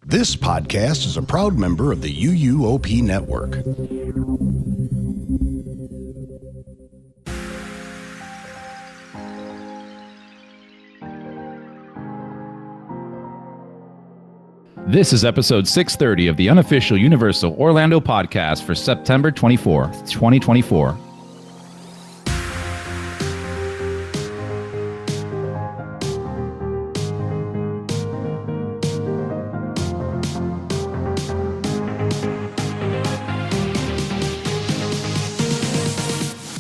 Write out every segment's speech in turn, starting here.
This podcast is a proud member of the UUOP network. This is episode 630 of the unofficial Universal Orlando podcast for September 24th, 2024.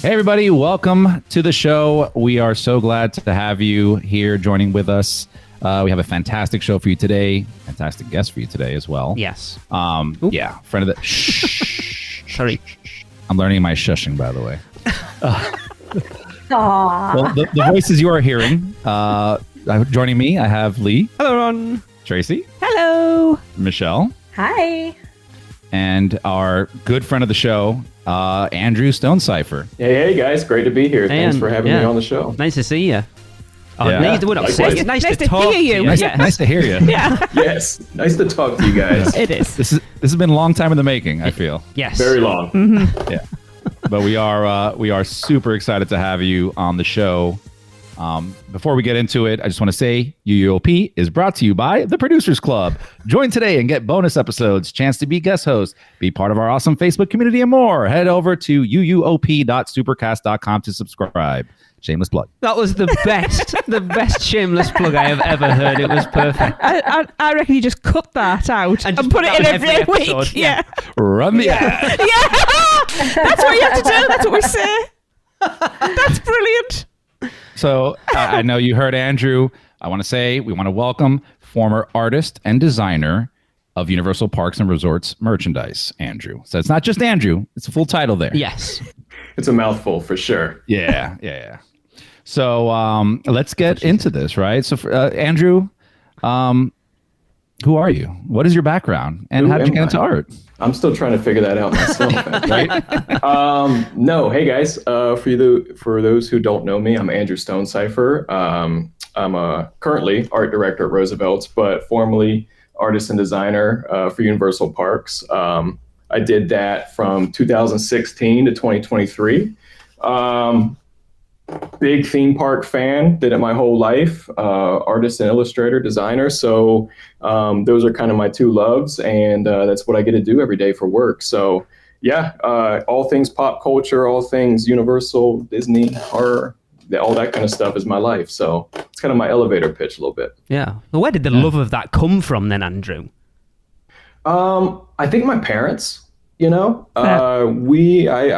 Hey everybody, welcome to the show. We are so glad to have you here joining with us. We have a fantastic show for you today. Fantastic guest for you today as well. Yes. Yeah, friend of the... Sorry. I'm learning my shushing, by the way. Well, the voices you are hearing, joining me, I have Lee. Hello, Ron. Tracy. Hello. Michelle. Hi. And our good friend of the show, Andrew Stonecypher. Hey guys, great to be here. Thanks for having me on the show. Nice to see you. Oh, Yeah. nice to talk hear you. Nice, Yeah. nice to hear you. Yeah, Yes, nice to talk to you guys. it is. This has been a long time in the making, I feel. Yes. Very long. Yeah. But we are super excited to have you on the show. Before we get into it, I just want to say UUOP is brought to you by the Producers Club. Join today and get bonus episodes, chance to be guest host, be part of our awesome Facebook community, and more. Head over to uUOP.supercast.com to subscribe. Shameless plug. That was the best shameless plug I have ever heard. It was perfect. I reckon you just cut that out And and just put it in that every in every week. episode, Yeah. Run the ad. Yeah. That's what you have to do. That's what we say. That's brilliant. So I know you heard Andrew. I want to say we want to welcome former artist and designer of Universal Parks and Resorts merchandise, Andrew. So it's not just Andrew. It's a full title there. Yes. It's a mouthful for sure. Yeah. So let's get into this, right? So Andrew, who are you? What is your background? And how did you get into art? I'm still trying to figure that out myself. Right? No, hey guys. For those who don't know me, I'm Andrew Stonecypher. I'm currently art director at Roosevelt's, but formerly artist and designer for Universal Parks. I did that from 2016 to 2023. Big theme park fan, did it my whole life, artist and illustrator, designer. So those are kind of my two loves, and that's what I get to do every day for work. So yeah, all things pop culture, all things Universal, Disney, horror, all that kind of stuff is my life. So it's kind of my elevator pitch a little bit. Yeah. Well, where did the love of that come from then, Andrew? I think my parents, I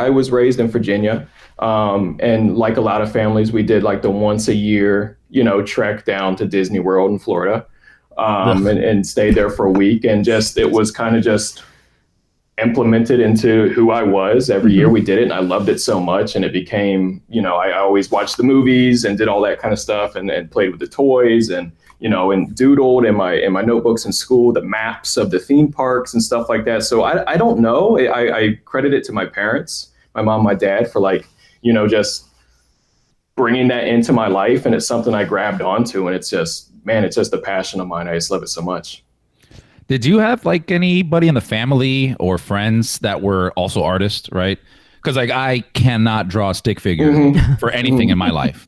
was raised in Virginia. And like a lot of families, we did like the once a year, trek down to Disney World in Florida, and stayed there for a week. And it was kind of just implemented into who I was. Every year we did it, and I loved it so much. And it became, I always watched the movies and did all that kind of stuff, and played with the toys and doodled in my notebooks in school, the maps of the theme parks and stuff like that. So I don't know. I credit it to my parents, my mom, my dad, for just bringing that into my life. And it's something I grabbed onto, and it's just a passion of mine. I just love it so much. Did you have anybody in the family or friends that were also artists, right? Because I cannot draw a stick figure for anything in my life.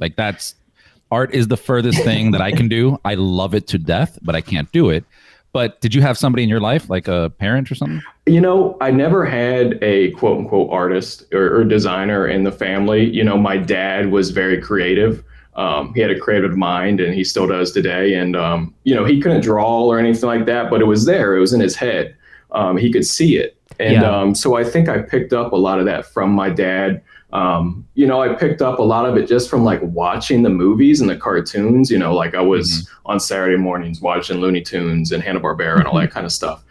Art is the furthest thing that I can do. I love it to death, but I can't do it. But did you have somebody in your life, like a parent or something? I never had a quote unquote artist or designer in the family. My dad was very creative. He had a creative mind, and he still does today. And, he couldn't draw or anything like that, but it was there. It was in his head. He could see it. And so I think I picked up a lot of that from my dad. I picked up a lot of it just from watching the movies and the cartoons, I was on Saturday mornings watching Looney Tunes and Hanna-Barbera and all that kind of stuff.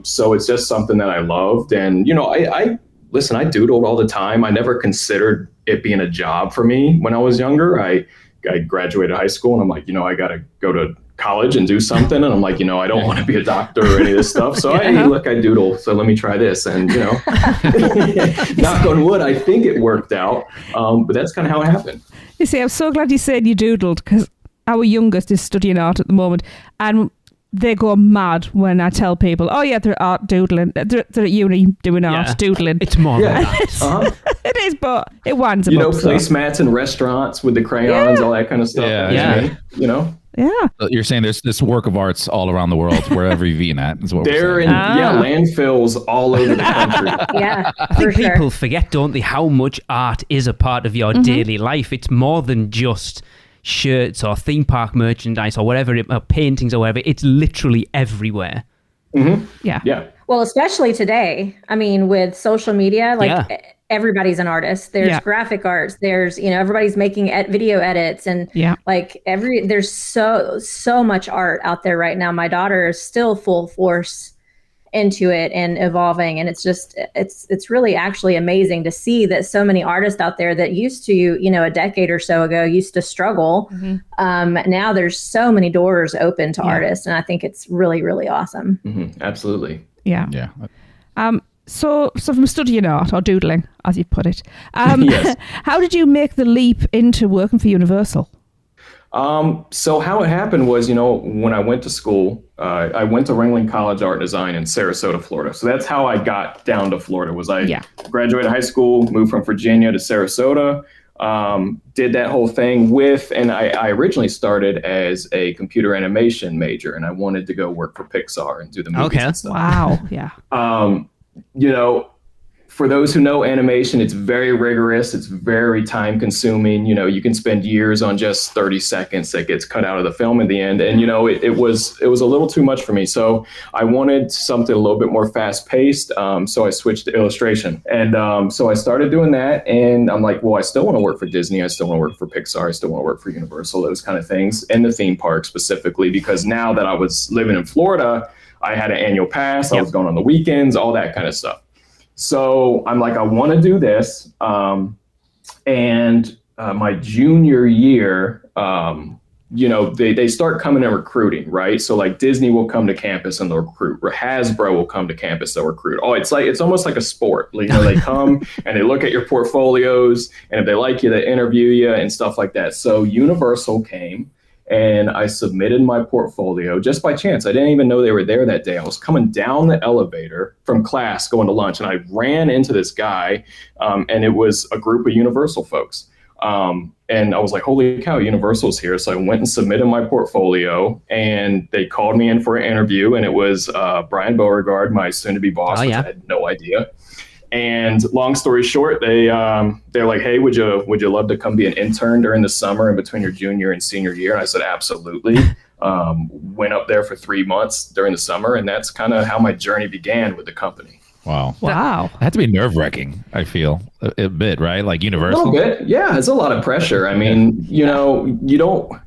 So it's just something that I loved. And, I doodled all the time. I never considered it being a job for me when I was younger. I graduated high school, and I'm like, I got to go to college and do something. And I'm like, I don't want to be a doctor or any of this stuff. So hey, look, I doodle. So let me try this. And, knock on wood, I think it worked out. But that's kind of how it happened. You see, I'm so glad you said you doodled, because our youngest is studying art at the moment, and they go mad when I tell people, oh yeah, they're art doodling. They're at uni doing art doodling. It's more than that. Uh-huh. It is, but it winds them up. Placemats in restaurants with the crayons, all that kind of stuff. Yeah. Yeah. So you're saying there's this work of arts all around the world, wherever you've been at, is what we're saying. Landfills all over the country. Yeah, I think people forget, don't they, how much art is a part of your daily life. It's more than just shirts or theme park merchandise or whatever, or paintings or whatever. It's literally everywhere. Mm-hmm. Yeah. Well, especially today. I mean, with social media, everybody's an artist. There's graphic arts. There's, everybody's making video edits, and there's so much art out there right now. My daughter is still full force into it and evolving, and it's really actually amazing to see that so many artists out there that used to, a decade or so ago used to struggle. Now there's so many doors open to artists, and I think it's really, really awesome. Mm-hmm. Absolutely. Yeah. So from studying art, or doodling, as you put it, how did you make the leap into working for Universal? So how it happened was, when I went to school, I went to Ringling College Art and Design in Sarasota, Florida. So that's how I got down to Florida. Graduated high school, moved from Virginia to Sarasota, did that whole thing and I originally started as a computer animation major, and I wanted to go work for Pixar and do the movies and stuff. Wow. Yeah. For those who know animation, it's very rigorous. It's very time consuming. You can spend years on just 30 seconds that gets cut out of the film at the end. And, it was a little too much for me. So I wanted something a little bit more fast paced. So I switched to illustration. And so I started doing that. And I'm like, well, I still want to work for Disney. I still want to work for Pixar. I still want to work for Universal, those kind of things. And the theme park specifically, because now that I was living in Florida, I had an annual pass. I was going on the weekends, all that kind of stuff. So I'm like, I want to do this. And my junior year, they start coming and recruiting, right? So like Disney will come to campus and they'll recruit. Hasbro will come to campus, they'll recruit. It's almost like a sport. They come and they look at your portfolios, and if they like you, they interview you and stuff like that. So Universal came. And I submitted my portfolio just by chance. I didn't even know they were there that day. I was coming down the elevator from class going to lunch, and I ran into this guy, and it was a group of Universal folks. And I was like, holy cow, Universal's here. So I went and submitted my portfolio, and they called me in for an interview, and it was Brian Beauregard, my soon-to-be boss, which I had no idea. And long story short, they're like, hey, would you love to come be an intern during the summer in between your junior and senior year? And I said, absolutely. Went up there for 3 months during the summer, and that's kind of how my journey began with the company. Wow. That had to be nerve-wracking, I feel, a bit, right? Like Universal? A little bit. Yeah, it's a lot of pressure. I mean, you don't...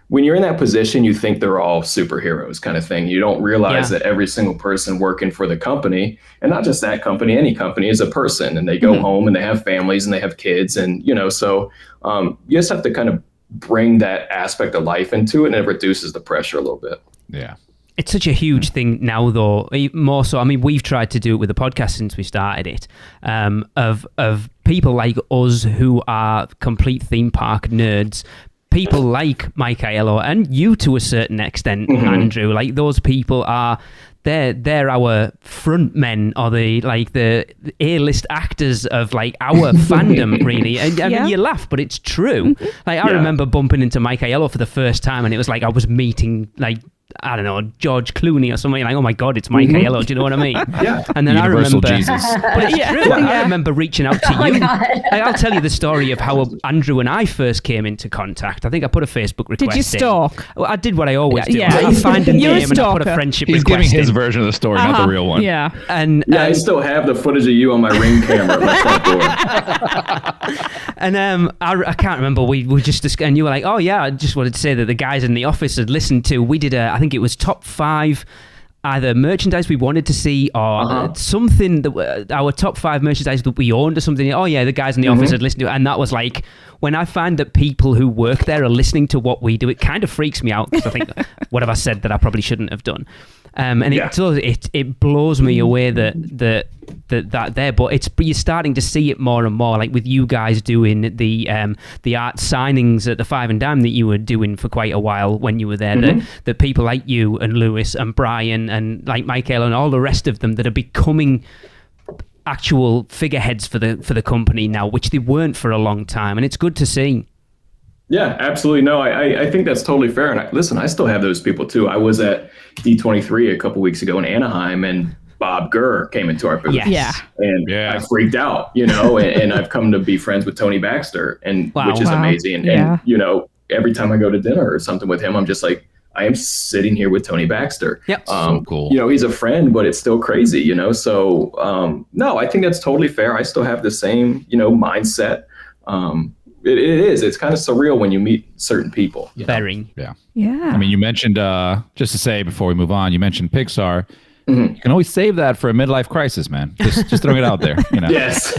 When you're in that position, you think they're all superheroes kind of thing. You don't realize that every single person working for the company, and not just that company, any company, is a person, and they go home and they have families and they have kids. And, so you just have to kind of bring that aspect of life into it, and it reduces the pressure a little bit. Yeah. It's such a huge thing now, though. More so, I mean, we've tried to do it with the podcast since we started it, of people like us who are complete theme park nerds, people like Mike Aiello and you to a certain extent, Andrew. Like, those people are, they're our front men, or the A-list actors of like our fandom, really. And I mean, you laugh, but it's true. Like, I remember bumping into Mike Aiello for the first time, and it was like I was meeting, like, I don't know, George Clooney or something. Like, oh my God, it's Mike Aiello. Do you know what I mean? Yeah. And then Universal I remember, Jesus. but it's true. I remember reaching out to you. I'll tell you the story of how Andrew and I first came into contact. I think I put a Facebook request. Did you stalk? Well, I did what I always do. Yeah. I find a You're name a and I put a friendship He's request giving his in. version of the story, not the real one. Yeah. And I still have the footage of you on my Ring camera at my front door. And I can't remember. We just discussed, and you were like, "Oh yeah, I just wanted to say that the guys in the office had listened to. We did I think it was top 5, either merchandise we wanted to see or something that our top 5 merchandise that we owned or something. Oh yeah, the guys in the office had listened to it, and that was like, when I find that people who work there are listening to what we do, it kind of freaks me out, because I think, what have I said that I probably shouldn't have done? And it blows me away that that there, but you're starting to see it more and more, like with you guys doing the art signings at the Five and Dime that you were doing for quite a while when you were there. The people like you and Lewis and Brian and like Michael and all the rest of them that are becoming actual figureheads for the company now, which they weren't for a long time, and it's good to see. Yeah, absolutely. No, I think that's totally fair. And listen, I still have those people too. I was at D23 a couple weeks ago in Anaheim, and Bob Gurr came into our booth. And I freaked out, and I've come to be friends with Tony Baxter, which is amazing. And, every time I go to dinner or something with him, I'm just like, I am sitting here with Tony Baxter. Yep. So cool. He's a friend, but it's still crazy, So, no, I think that's totally fair. I still have the same, mindset. It is. It's kind of surreal when you meet certain people. Very. Yeah. Yeah. I mean, you mentioned, just to say before we move on, you mentioned Pixar. Mm-hmm. You can always save that for a midlife crisis, man. Just throwing it out there. Yes.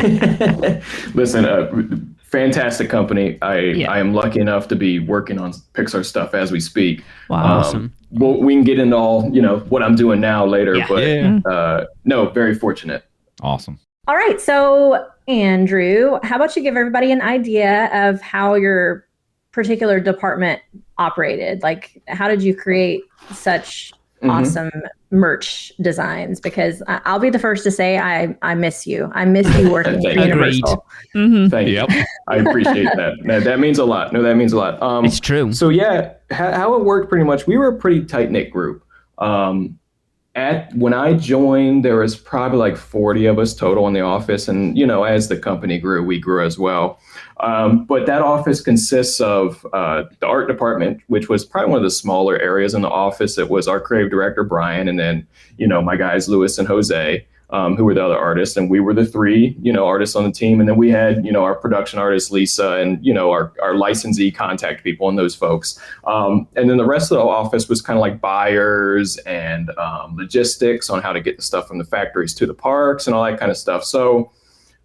Listen, fantastic company. I am lucky enough to be working on Pixar stuff as we speak. Wow. Awesome. Well, we can get into all, what I'm doing now later, but no, very fortunate. Awesome. All right. So, Andrew, how about you give everybody an idea of how your particular department operated? Like, how did you create such awesome merch designs? Because I'll be the first to say I miss you. I miss you working for Universal. Thank you. Yep. I appreciate that. That means a lot. No, that means a lot. It's true. So yeah, how it worked pretty much, we were a pretty tight-knit group. When I joined, there was probably like 40 of us total in the office. And, as the company grew, we grew as well. But that office consists of the art department, which was probably one of the smaller areas in the office. It was our creative director, Brian, and then, my guys, Louis and Jose, who were the other artists. And we were the three, artists on the team. And then we had, our production artist, Lisa, and, our licensee contact people and those folks. And then the rest of the office was kind of like buyers and logistics on how to get the stuff from the factories to the parks and all that kind of stuff. So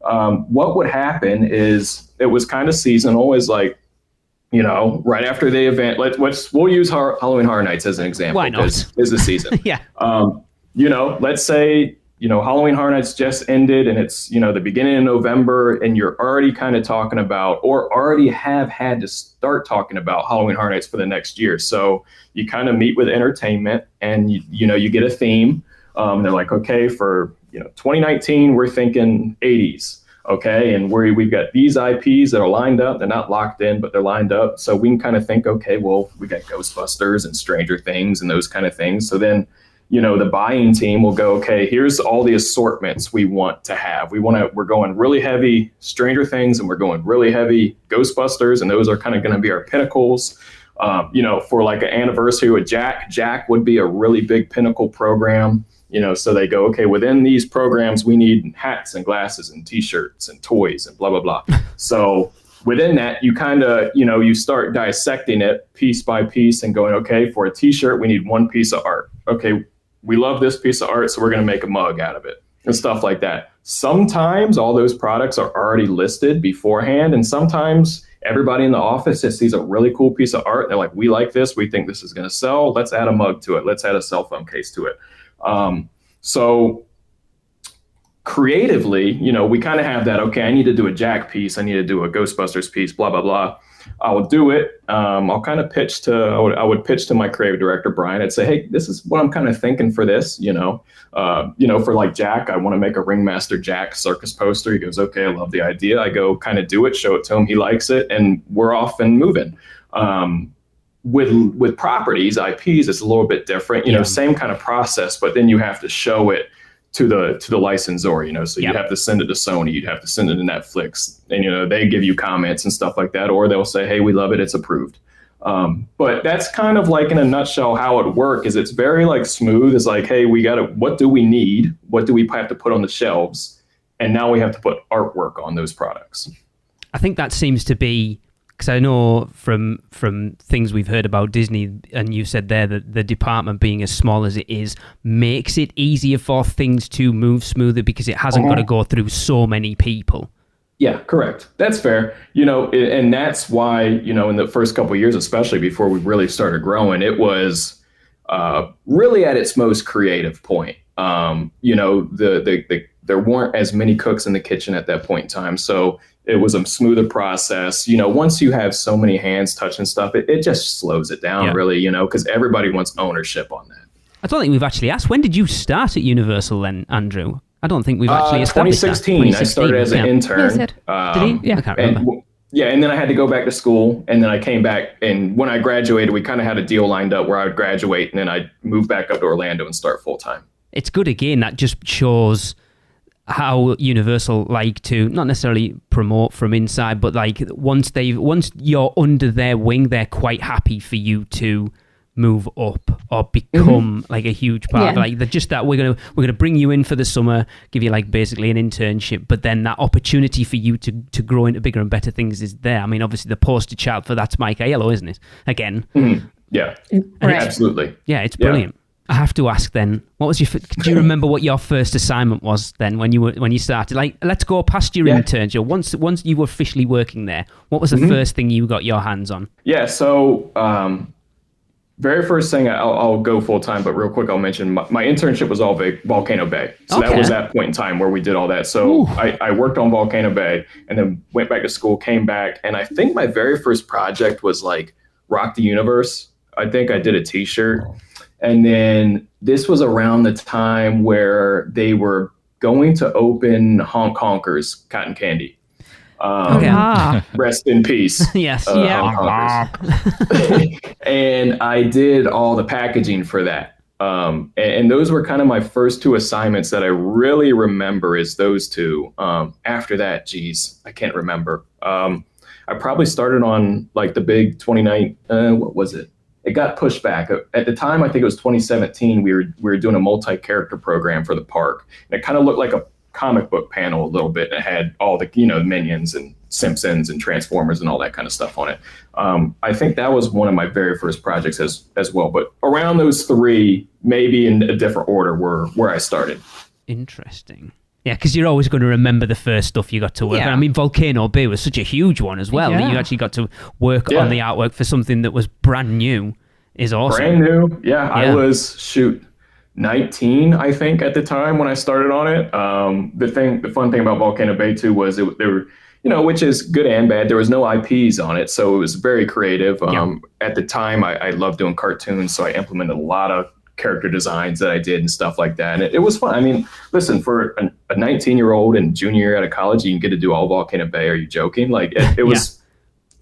what would happen is it was kind of seasonal, is like, right after the event, we'll use Halloween Horror Nights as an example. Why not? Is the season. Yeah. Let's say, Halloween Horror Nights just ended and it's, the beginning of November, and you're already kind of talking about, or already have had to start talking about Halloween Horror Nights for the next year. So you kind of meet with entertainment and you get a theme. They're like, okay, for 2019, we're thinking 80s. Okay. And we've got these IPs that are lined up. They're not locked in, but they're lined up. So we can kind of think, okay, well, we got Ghostbusters and Stranger Things and those kind of things. So then, the buying team will go, okay, here's all the assortments we want to have. We're going really heavy Stranger Things and we're going really heavy Ghostbusters. And those are kind of going to be our pinnacles. For like an anniversary with Jack would be a really big pinnacle program. So they go, okay, within these programs, we need hats and glasses and T-shirts and toys and blah, blah, blah. So within that, you kind of, you start dissecting it piece by piece and going, okay, for a T-shirt, we need one piece of art. Okay, we love this piece of art, so we're going to make a mug out of it and stuff like that. Sometimes all those products are already listed beforehand, and sometimes everybody in the office just sees a really cool piece of art. They're like, we like this. We think this is going to sell. Let's add a mug to it. Let's add a cell phone case to it. So creatively, we kind of have that, okay, I need to do a Jack piece. I need to do a Ghostbusters piece, blah, blah, blah. I will do it. I'll kind of I would pitch to my creative director, Brian. I'd say, hey, this is what I'm kind of thinking for this, for like Jack, I want to make a Ringmaster Jack circus poster. He goes, okay, I love the idea. I go kind of do it, show it to him. He likes it. And we're off and moving. With properties, IPs, it's a little bit different, same kind of process, but then you have to show it to the licensor, so you have to send it to Sony, you'd have to send it to Netflix, and, they give you comments and stuff like that, or they'll say, hey, we love it, it's approved. But that's kind of like in a nutshell how it works, is it's very like smooth. It's like, hey, what do we need? What do we have to put on the shelves? And now we have to put artwork on those products. I think that seems to be, because I know from things we've heard about Disney, and you said there that the department being as small as it is makes it easier for things to move smoother because it hasn't got to go through so many people. Yeah, correct. That's fair. And that's why, in the first couple of years, especially before we really started growing, it was really at its most creative point. The there weren't as many cooks in the kitchen at that point in time. So it was a smoother process. Once you have so many hands touching stuff, it just slows it down really, because everybody wants ownership on that. I don't think we've actually asked, when did you start at Universal then, Andrew? I don't think we've actually established 2016. I started as an intern. Did he? Yeah. I can't remember. And then I had to go back to school, and then I came back, and when I graduated, we kind of had a deal lined up where I would graduate, and then I'd move back up to Orlando and start full time. It's good again. That just shows how Universal like to not necessarily promote from inside, but like once you're under their wing, they're quite happy for you to move up or become like a huge part. Like they're just that we're gonna bring you in for the summer, give you like basically an internship, but then that opportunity for you to grow into bigger and better things is there. I mean, obviously the poster child for that's Mike Aiello, isn't it? Again, yeah, right. Absolutely. Yeah, it's brilliant. I have to ask then, what was do you remember what your first assignment was then when you started? Like, let's go past your internship. Once you were officially working there, what was the first thing you got your hands on? Yeah, so very first thing, I'll go full time, but real quick, I'll mention my internship was all Volcano Bay. So that was that point in time where we did all that. So I worked on Volcano Bay and then went back to school, came back. And I think my very first project was like Rock the Universe. I think I did a t-shirt. And then this was around the time where they were going to open Honk Honkers Cotton Candy. Rest in peace. Yes. And I did all the packaging for that. And those were kind of my first two assignments that I really remember is those two. After that, geez, I can't remember. I probably started on like the big 29, what was it? It got pushed back. At the time, I think it was 2017, we were doing a multi-character program for the park. And it kind of looked like a comic book panel a little bit. It had all the, Minions and Simpsons and Transformers and all that kind of stuff on it. I think that was one of my very first projects as well. But around those three, maybe in a different order, were where I started. Interesting. Yeah, because you're always going to remember the first stuff you got to work on. I mean, Volcano Bay was such a huge one as well. That you actually got to work on the artwork for something that was brand new is awesome. Brand new, yeah. I was, 19, I think, at the time when I started on it. The fun thing about Volcano Bay, too, was there were, which is good and bad. There was no IPs on it, so it was very creative. At the time, I loved doing cartoons, so I implemented a lot of character designs that I did and stuff like that. And it was fun. I mean, listen, for a 19-year-old and junior year out of college, you can get to do all Volcano Bay. Are you joking? Like it was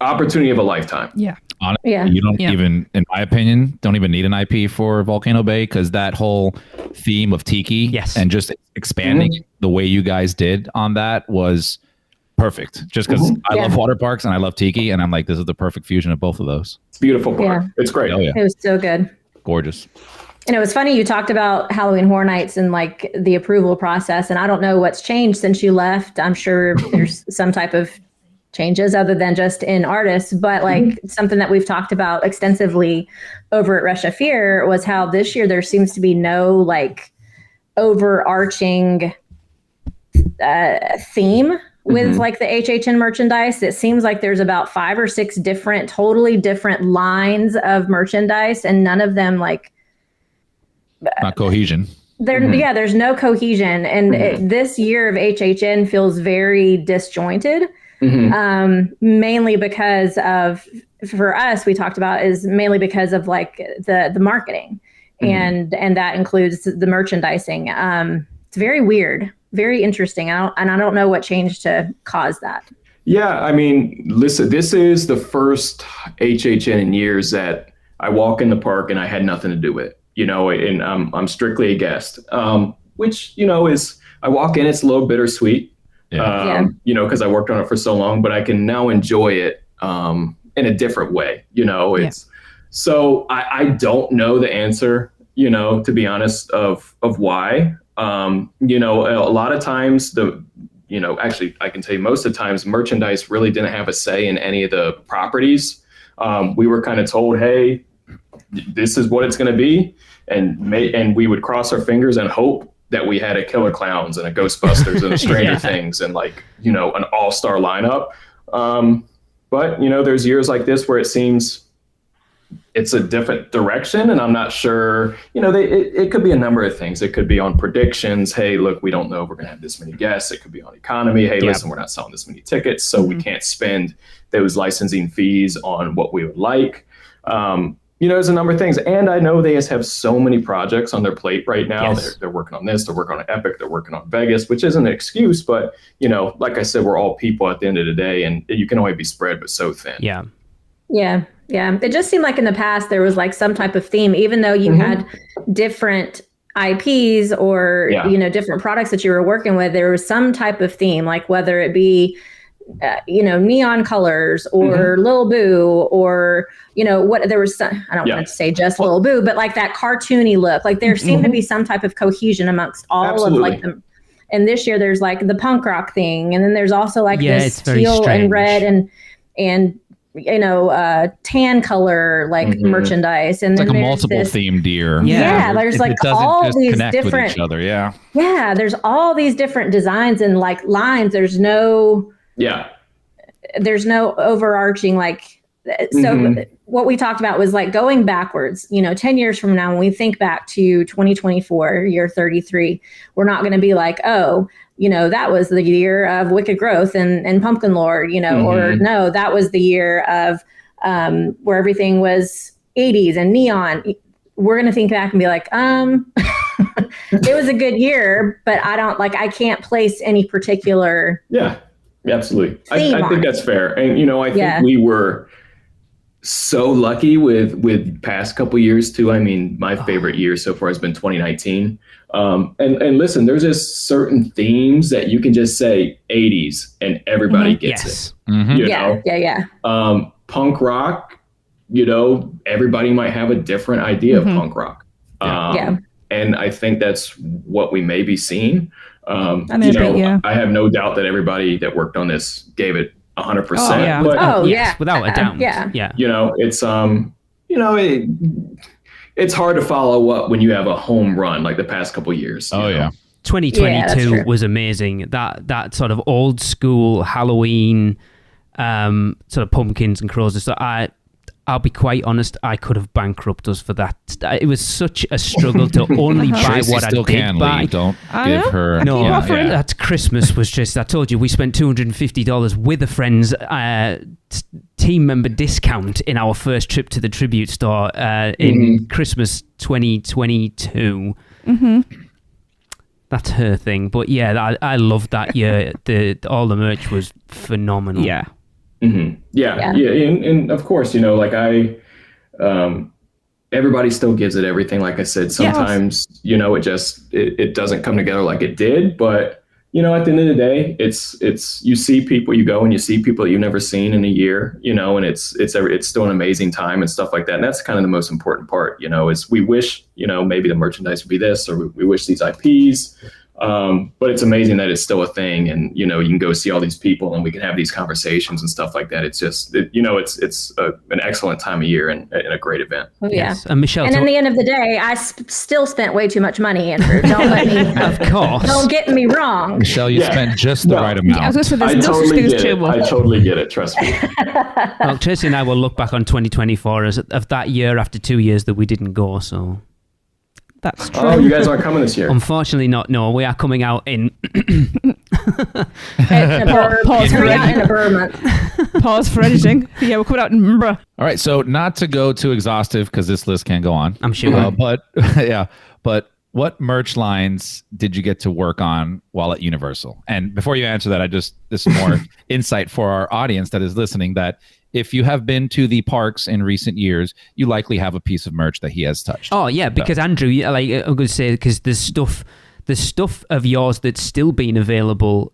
opportunity of a lifetime. Yeah. Honestly, you don't even, in my opinion, don't even need an IP for Volcano Bay because that whole theme of Tiki and just expanding the way you guys did on that was perfect. Just because I love water parks and I love Tiki, and I'm like, this is the perfect fusion of both of those. It's a beautiful park. It's great. Oh, yeah. It was so good. Gorgeous. And it was funny, you talked about Halloween Horror Nights and like the approval process, and I don't know what's changed since you left. I'm sure there's some type of changes other than just in artists, but like something that we've talked about extensively over at Rush of Fear was how this year there seems to be no like overarching theme with like the HHN merchandise. It seems like there's about 5 or 6 totally different lines of merchandise, and none of them like not cohesion. There's no cohesion, and this year of HHN feels very disjointed. Mainly because of, for us, we talked about is mainly because of like the marketing, and that includes the merchandising. It's very weird, very interesting. I don't know what changed to cause that. Yeah, I mean, listen, this is the first HHN in years that I walk in the park and I had nothing to do with it. And I'm strictly a guest, which, is, I walk in, it's a little bittersweet, because I worked on it for so long, but I can now enjoy it in a different way, so I don't know the answer, to be honest, of why, a lot of times actually I can tell you most of the times merchandise really didn't have a say in any of the properties. We were kind of told, hey, this is what it's going to be. And we would cross our fingers and hope that we had a Killer Clowns and a Ghostbusters and a Stranger Things and like, an all-star lineup. But, there's years like this where it seems it's a different direction, and I'm not sure, it could be a number of things. It could be on predictions. Hey, look, we don't know if we're going to have this many guests. It could be on economy. Hey, listen, we're not selling this many tickets, so we can't spend those licensing fees on what we would like. There's a number of things. And I know they just have so many projects on their plate right now. Yes. They're working on this, they're working on Epic, they're working on Vegas, which isn't an excuse, but, like I said, we're all people at the end of the day, and you can only be spread but so thin. Yeah. Yeah. Yeah. It just seemed like in the past there was like some type of theme, even though you had different IPs or, different products that you were working with, there was some type of theme, like whether it be, neon colors or Lil Boo or, what there was some, I don't want to say just Lil Boo, but like that cartoony look, like there seemed to be some type of cohesion amongst all of like them. And this year there's like the punk rock thing. And then there's also like this teal and red and tan color like merchandise, and it's then like a there's multiple themed year. There's like all these different with each other. There's all these different designs and like lines. There's no overarching like so what we talked about was like going backwards. 10 years from now, when we think back to 2024, year 33, we're not going to be like, oh, that was the year of Wicked Growth and Pumpkin Lord, or no, that was the year of where everything was 80s and neon. We're going to think back and be like, it was a good year, but I can't place any particular. Yeah, absolutely. I think that's fair. And, I think we were so lucky with past couple years too. I mean, my favorite year so far has been 2019. And listen, there's just certain themes that you can just say 80s and everybody gets it. Punk rock, everybody might have a different idea of punk rock. And I think that's what we may be seeing. I have no doubt that everybody that worked on this gave it 100%. Without a doubt. It's hard to follow up when you have a home run like the past couple years. 2022 was amazing. That sort of old school Halloween, sort of pumpkins and crows and stuff. I'll be quite honest, I could have bankrupted us for that. It was such a struggle to only buy what I did buy. Don't give her. No, that Christmas was just, I told you, we spent $250 with a friend's team member discount in our first trip to the tribute store in Christmas 2022. That's her thing. But yeah, I loved that year. All the merch was phenomenal. Yeah. And of course, everybody still gives it everything. Like I said, sometimes, it doesn't come together like it did, but at the end of the day, it's, you see people, you go and you see people that you've never seen in a year, and it's still an amazing time and stuff like that. And that's kind of the most important part, is we wish, maybe the merchandise would be this, or we wish these IPs. But it's amazing that it's still a thing, and you can go see all these people and we can have these conversations and stuff like that. It's just it's an excellent time of year and a great event. Oh, yeah. Yes. And Michelle, and in the end of the day, I still spent way too much money, Andrew. Don't let me. Of course. Don't get me wrong. Michelle, you spent just the right amount. I totally get it. Trust me. Well, Tracy and I will look back on 2024 as of that year after 2 years that we didn't go. So. That's true. Oh, you guys aren't coming this year? Unfortunately not. No, we are coming out in... Pause for editing. Pause for editing. Yeah, we're coming out in... All right, so not to go too exhaustive because this list can go on. I'm sure. But what merch lines did you get to work on while at Universal? And before you answer that, this is more insight for our audience that is listening, that if you have been to the parks in recent years, you likely have a piece of merch that he has touched. Oh yeah, because Andrew, I'm going to say, because there's stuff of yours that's still been available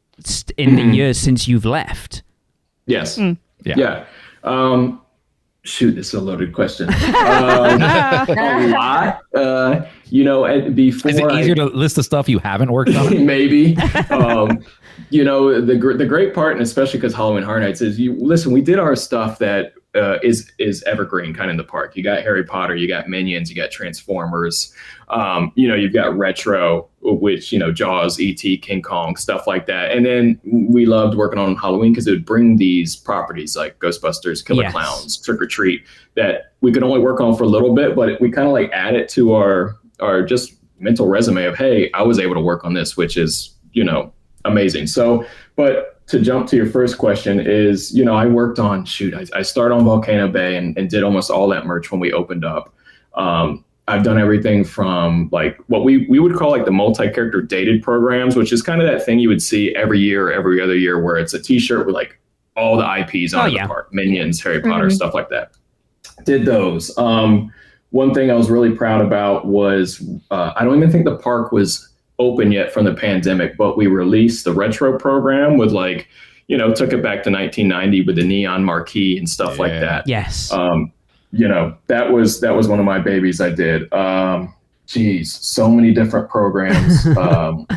in the years since you've left. Yes. Yeah. Shoot, this is a loaded question. A lot. Before is it easier to list the stuff you haven't worked on? Maybe. The great part, and especially because Halloween Horror Nights, is we did our stuff that is evergreen kind of in the park. You got Harry Potter, you got Minions, you got Transformers, you've got retro, which, Jaws, E.T., King Kong, stuff like that. And then we loved working on Halloween because it would bring these properties like Ghostbusters, Killer Clowns, Trick or Treat, that we could only work on for a little bit, but we kind of like add it to our just mental resume of, hey, I was able to work on this, which is, amazing. So, but to jump to your first question is, I worked on, I started on Volcano Bay and did almost all that merch when we opened up. I've done everything from like what we would call like the multi-character dated programs, which is kind of that thing you would see every year, every other year, where it's a t-shirt with like all the IPs on the park, Minions, Harry Potter, stuff like that. Did those. One thing I was really proud about was, I don't even think the park was open yet from the pandemic, but we released the retro program with like, took it back to 1990 with the neon marquee and stuff like that. Yes. That was one of my babies I did. So many different programs, and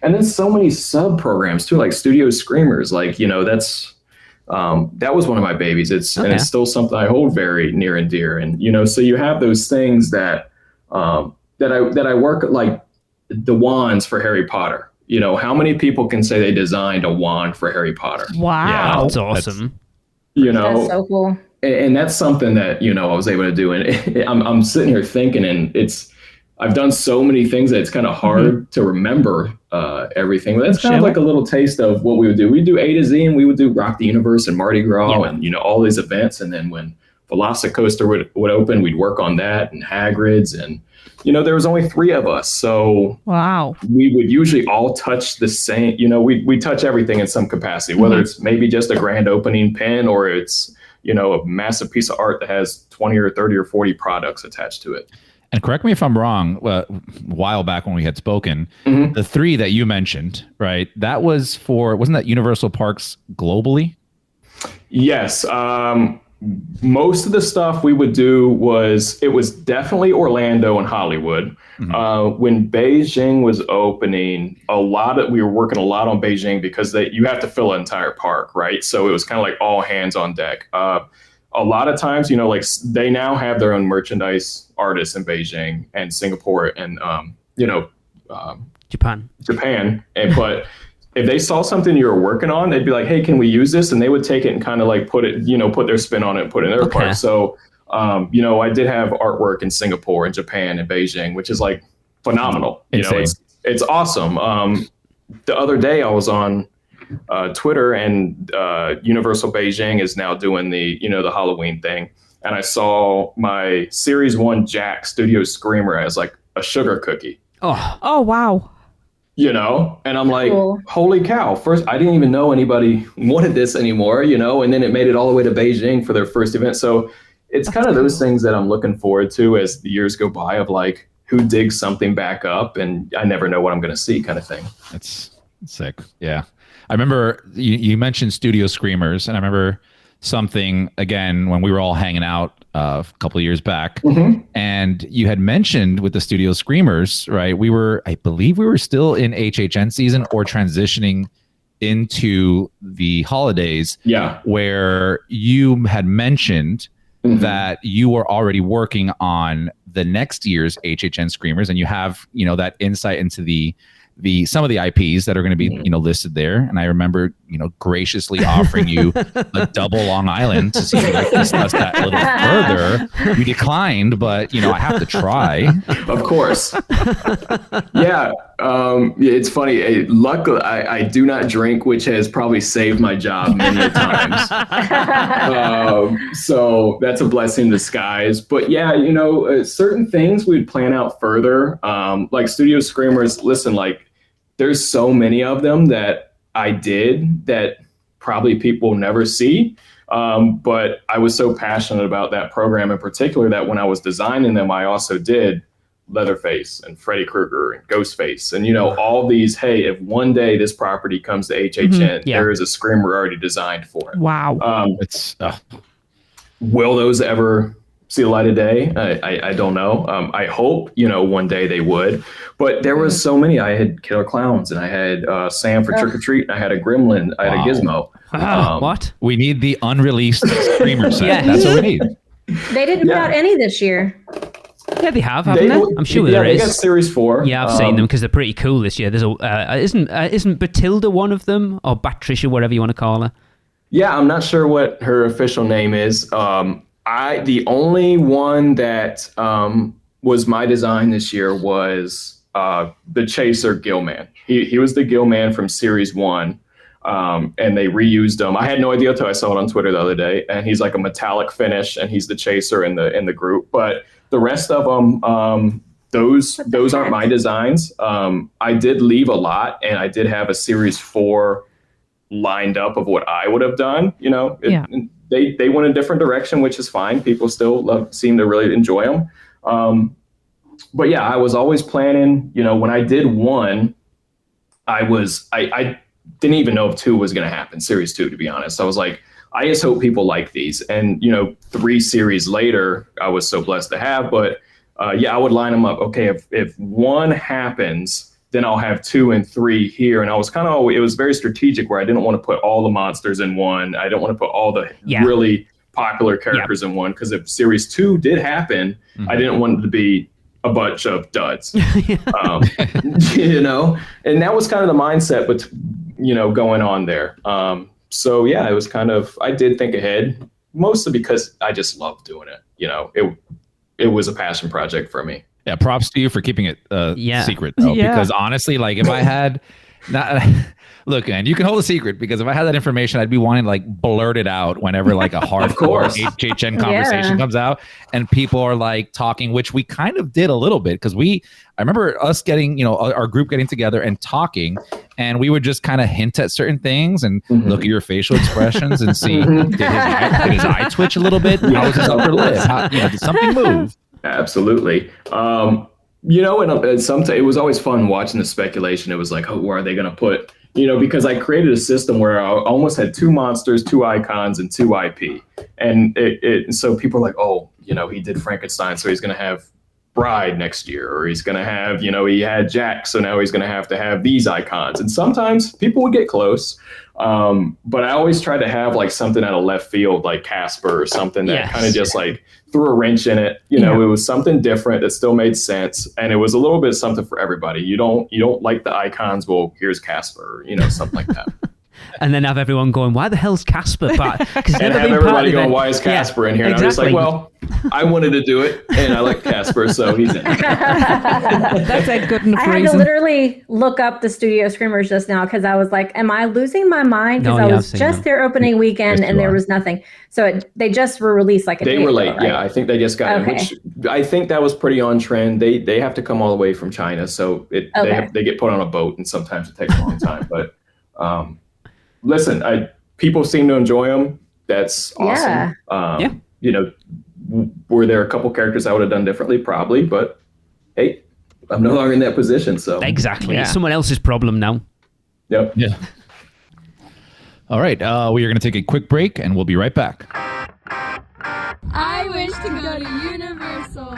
then so many sub programs too, like Studio Screamers, like, that's, that was one of my babies. And it's still something I hold very near and dear. And, so you have those things that I work like the wands for Harry Potter. How many people can say they designed a wand for Harry Potter? Wow. That's awesome. That's so cool. And that's something that, I was able to do. And I'm sitting here thinking, and I've done so many things that it's kind of hard to remember everything. But that's kind of like a little taste of what we would do. We'd do A to Z, and we would do Rock the Universe and Mardi Gras and, all these events. And then when Velocicoaster would open, we'd work on that, and Hagrid's. And, there was only 3 of us. So wow, we would usually all touch the same, we touch everything in some capacity, whether it's maybe just a grand opening pin or it's, a massive piece of art that has 20 or 30 or 40 products attached to it. And correct me if I'm wrong, a while back when we had spoken, the 3 that you mentioned, right? That was wasn't that Universal Parks globally? Yes. Most of the stuff we would do was definitely Orlando and Hollywood. When Beijing was opening, we were working a lot on Beijing because you have to fill an entire park, right? So it was kind of like all hands on deck. A lot of times, like they now have their own merchandise artists in Beijing and Singapore and Japan. But if they saw something you were working on, they'd be like, hey, can we use this? And they would take it and kind of like put their spin on it and put it in their part. So, I did have artwork in Singapore and Japan and Beijing, which is like phenomenal. It's awesome. The other day I was on Twitter, and Universal Beijing is now doing the Halloween thing. And I saw my Series 1 Jack Studio Screamer as like a sugar cookie. Oh, wow. And I'm like, holy cow. First, I didn't even know anybody wanted this anymore, and then it made it all the way to Beijing for their first event. So it's kind of those things that I'm looking forward to as the years go by, of like, who digs something back up, and I never know what I'm going to see, kind of thing. That's sick. Yeah. I remember you mentioned Studio Screamers, and I remember something again when we were all hanging out a couple of years back, and you had mentioned with the Studio Screamers, right? I believe we were still in HHN season or transitioning into the holidays. Yeah, where you had mentioned that you were already working on the next year's HHN Screamers, and you have that insight into the some of the IPs that are going to be listed there. And I remember graciously offering you a double Long Island to see if I could discuss that a little further. You declined, but I have to try. Of course. Yeah. It's funny. Luckily, I do not drink, which has probably saved my job many times. So that's a blessing in disguise. But yeah, certain things we'd plan out further. Like Studio Screamers, listen, like there's so many of them that I did that probably people will never see. But I was so passionate about that program in particular that when I was designing them, I also did Leatherface and Freddy Krueger and Ghostface and all these. Hey, if one day this property comes to HHN, there is a Screamer already designed for it. Wow. Will those ever see the light of day? I don't know. I hope one day they would. But there was so many. I had Killer Clowns, and I had Sam for Trick or Treat, and I had a Gremlin, I had a Gizmo. What? We need the unreleased Screamer set. That's what we need. They didn't put out any this year. Yeah, they have, haven't they? I'm sure there is. They got Series 4. Yeah, I've seen them because they're pretty cool this year. There's isn't Batilda one of them, or Batricia, whatever you want to call her? Yeah, I'm not sure what her official name is. The only one that was my design this year was the Chaser Gillman. He was the Gillman from Series 1. And they reused him. I had no idea until I saw it on Twitter the other day. And he's like a metallic finish, and he's the Chaser in the group. But the rest of them, those aren't my designs. I did leave a lot, and I did have a Series 4 lined up of what I would have done. They went a different direction, which is fine. People still seem to really enjoy them. But yeah, I was always planning. When I did 1, I didn't even know if 2 was going to happen, Series 2, to be honest. I was like, I just hope people like these. And, 3 series later, I was so blessed to have. But I would line them up. Okay, if 1 happens, then I'll have 2 and 3 here. And I was it was very strategic where I didn't want to put all the monsters in 1. I don't want to put all the really popular characters in 1. Because if Series 2 did happen, I didn't want it to be a bunch of duds. And that was kind of the mindset, but going on there. It was I did think ahead, mostly because I just love doing it. It was a passion project for me. Yeah, props to you for keeping it secret, though, because honestly, like if I had look, man, you can hold a secret, because if I had that information, I'd be wanting to like blurt it out whenever like a hardcore HHN conversation comes out and people are like talking, which we kind of did a little bit, because I remember us getting, our group getting together and talking, and we would just kind of hint at certain things and look at your facial expressions and see, did his eye twitch a little bit? How was his upper lip? Did something move? Absolutely. And sometimes it was always fun watching the speculation. It was like, where are they going to put, because I created a system where I almost had 2 monsters, 2 icons, and 2 IP. And so people are like, he did Frankenstein, so he's going to have Bride next year, or he's going to have, he had Jack, so now he's going to have these icons. And sometimes people would get close. But I always try to have like something out of left field, like Casper or something that kind of just like threw a wrench in it. It was something different that still made sense. And it was a little bit of something for everybody. You don't like the icons. Well, here's Casper, something like that. And then have everyone going, why the hell's Casper? And have everybody going, why is Casper in here? And exactly. I'm just like, I wanted to do it, and I like Casper, so he's in. That's a good enough reason. I had to literally look up the Studio Screamers just now, because I was like, am I losing my mind? Because I was just their opening weekend, and there was nothing. So they just were released like a day ago, were late, right? Yeah. I think they just got in, which I think that was pretty on trend. They have to come all the way from China, so they get put on a boat, and sometimes it takes a long time. But listen, people seem to enjoy them. That's awesome. Were there a couple characters I would have done differently? Probably, but hey, I'm no longer in that position. So exactly, it's someone else's problem now. Yep. Yeah. All right, we are going to take a quick break, and we'll be right back. I wish to go to Universal.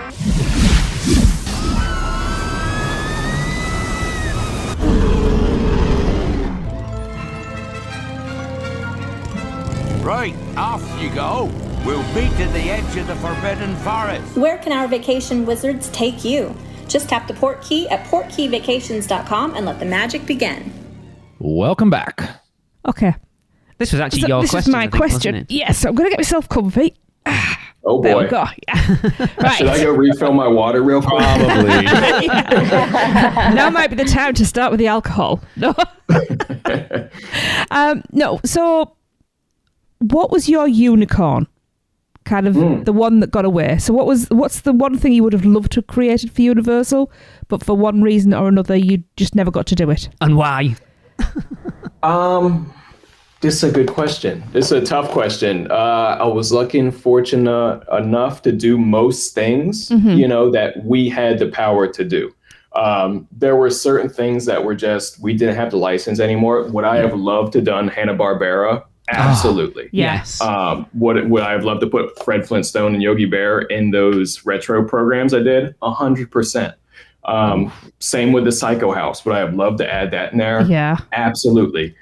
Right, off you go. We'll beat to the edge of the Forbidden Forest. Where can our vacation wizards take you? Just tap the port key at portkeyvacations.com and let the magic begin. Welcome back. Okay. This was actually your question. This is my question. Yes, I'm going to get myself comfy. Oh, boy. There we go. Right. Should I go refill my water real quick? Probably. Now might be the time to start with the alcohol. No. No. So, what was your unicorn? Kind of the one that got away. So, what's the one thing you would have loved to have created for Universal, but for one reason or another, you just never got to do it? And why? This is a good question. This is a tough question. I was lucky and fortunate enough to do most things, that we had the power to do. There were certain things that were we didn't have the license anymore. Would I have loved to done Hanna-Barbera? Absolutely. Yes. Would I have loved to put Fred Flintstone and Yogi Bear in those retro programs I did? 100%. Same with the Psycho House. Would I have loved to add that in there? Yeah. Absolutely.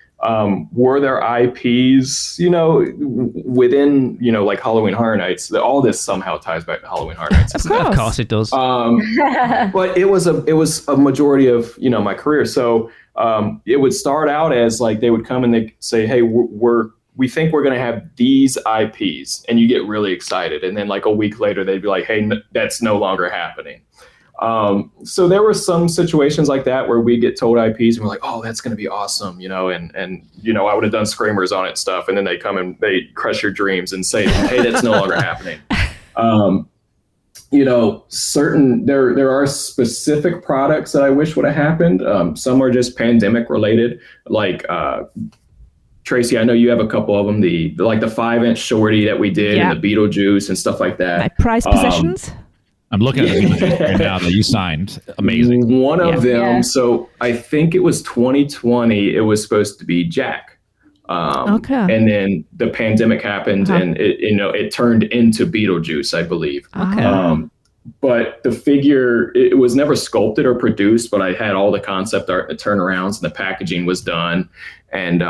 Were there IPs, within, like Halloween Horror Nights? All this somehow ties back to Halloween Horror Nights. Of course it does. But it was a majority of, my career. So it would start out as like they would come and they say, hey, we think we're going to have these IPs, and you get really excited. And then like a week later, they'd be like, hey, that's no longer happening. So there were some situations like that where we get told IPs and we're like, oh, that's going to be awesome. And I would have done screamers on it and stuff. And then they come and they crush your dreams and say, hey, that's no longer happening. There are specific products that I wish would have happened. Some are just pandemic related, like, Tracy, I know you have a couple of them, the 5-inch shorty that we did and the Beetlejuice and stuff like that. My prized possessions. I'm looking at it right now that you signed. Amazing. One of them. So I think it was 2020. It was supposed to be Jack. Okay. And then the pandemic happened and it turned into Beetlejuice, I believe. Okay. But the figure, it was never sculpted or produced, but I had all the concept art and the turnarounds and the packaging was done. And,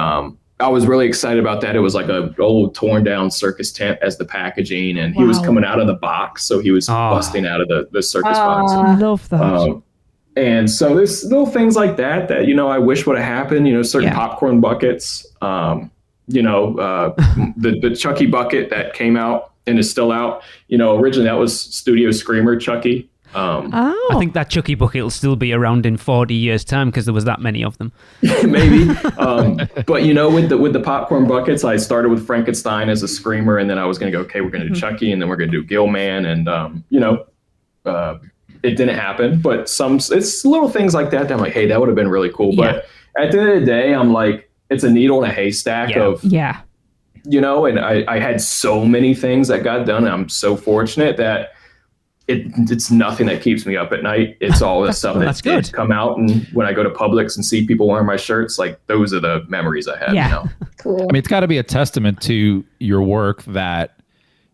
I was really excited about that. It was like a old torn down circus tent as the packaging, and he was coming out of the box. So he was busting out of the circus box. I love that. And so there's little things like that, I wish would have happened, certain popcorn buckets, the Chucky bucket that came out and is still out, originally that was Studio Screamer Chucky. I think that Chucky bucket will still be around in 40 years' time because there was that many of them. Maybe. But, with the popcorn buckets, I started with Frankenstein as a screamer, and then I was going to go, okay, we're going to do Chucky, and then we're going to do Gillman, and, it didn't happen. But it's little things like that I'm like, hey, that would have been really cool. Yeah. But at the end of the day, I'm like, it's a needle in a haystack of, and I had so many things that got done. And I'm so fortunate that it's nothing that keeps me up at night. It's all the stuff that did come out. And when I go to Publix and see people wearing my shirts, like those are the memories I have. Yeah. Cool. I mean, it's got to be a testament to your work that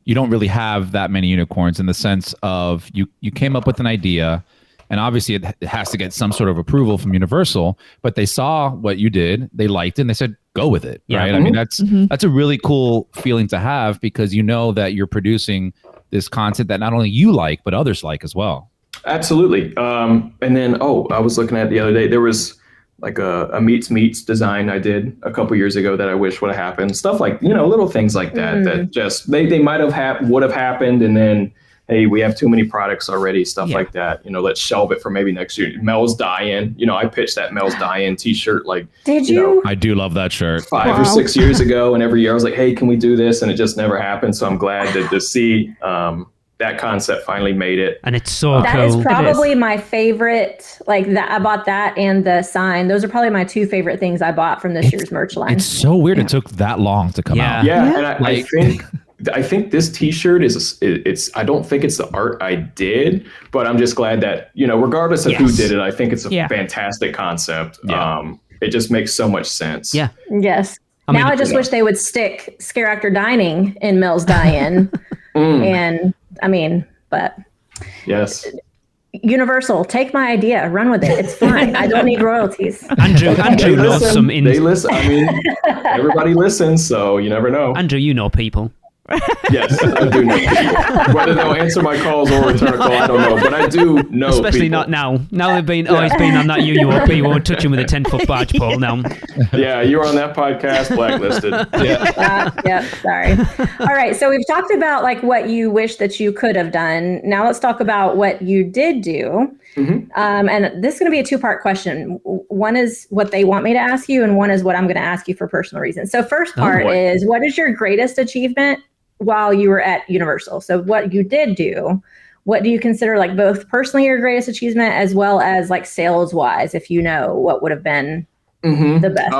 you don't really have that many unicorns in the sense of you came up with an idea, and obviously it has to get some sort of approval from Universal, but they saw what you did, they liked it, and they said, go with it. Yeah. Right. Mm-hmm. I mean, that's a really cool feeling to have, because you know that you're producing this content that not only you like, but others like as well. Absolutely. And then, I was looking at the other day, there was like a Meets design I did a couple years ago that I wish would have happened. Stuff like, little things like that, that just, they might have would have happened. And then, hey, we have too many products already, stuff like that. Let's shelve it for maybe next year. Mel's Die-In. I pitched that Mel's Die-In t-shirt Did you? I do love that shirt. 5 or 6 years ago, and every year I was like, hey, can we do this? And it just never happened. So I'm glad to see that concept finally made it. And it's so cool. That is probably my favorite. That I bought that and the sign. Those are probably my two favorite things I bought from this year's merch line. It's so weird. It took that long to come out. Yeah. And I think this t-shirt it's I don't think it's the art I did, but I'm just glad that, regardless of who did it, I think it's a fantastic concept. Yeah. It just makes so much sense. Yeah. Yes. I just wish they would stick Scare Actor Dining in Mel's Die-In. And but yes. Universal, take my idea, run with it. It's fine. I don't need royalties. Andrew knows some. They listen. I mean, everybody listens, so you never know. Andrew, you know people. Yes, I do know people. Whether they'll answer my calls or return a call, I don't know. But I do know Especially people. not now. Now they've been, he's been on that UUOP. We won't touch him with a 10-foot barge pole now. Yeah, you were on that podcast, blacklisted. Yeah, sorry. All right, so we've talked about what you wish that you could have done. Now let's talk about what you did do. Mm-hmm. And this is going to be a two-part question. One is what they want me to ask you, and one is what I'm going to ask you for personal reasons. So first part is, what is your greatest achievement while you were at Universal? So what you did do, what do you consider both personally your greatest achievement as well as sales wise, if you know what would have been the best?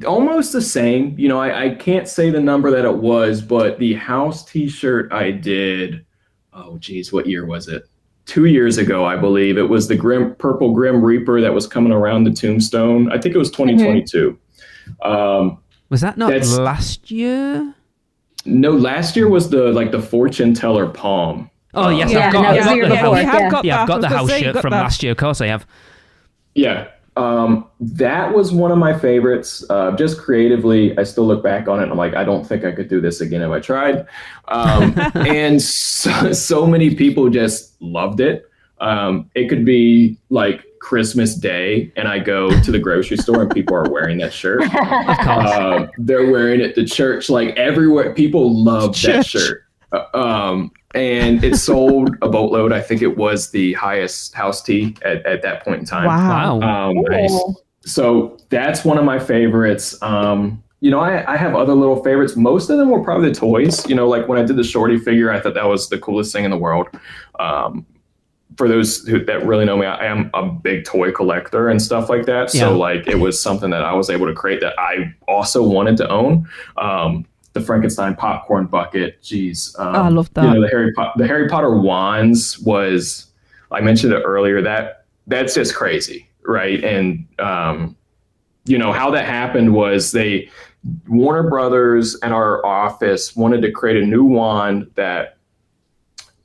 Almost the same. I can't say the number that it was, but the house t-shirt I did, what year was it? 2 years ago, I believe. It was the purple Grim Reaper that was coming around the tombstone. I think it was 2022. Was that not last year? No, last year was the fortune teller palm. Oh yes, I've got the house shirt from last year. Of course, I have. Yeah, That was one of my favorites. Just creatively, I still look back on it and I'm like, I don't think I could do this again if I tried. And so many people just loved it. It could be like Christmas Day and I go to the grocery store and people are wearing that shirt. They're wearing it to church, like everywhere. People love that shirt. And it sold a boatload. I think it was the highest house tee at that point in time. Wow. Nice. So that's one of my favorites. I have other little favorites. Most of them were probably the toys. Like when I did the Shorty figure, I thought that was the coolest thing in the world. For those that really know me, I am a big toy collector and stuff like that. Yeah. So like it was something that I was able to create that I also wanted to own. The Frankenstein popcorn bucket. Geez. I love that. The Harry Potter wands was, I mentioned it earlier, that's just crazy. Right. And, how that happened was Warner Brothers and our office wanted to create a new wand that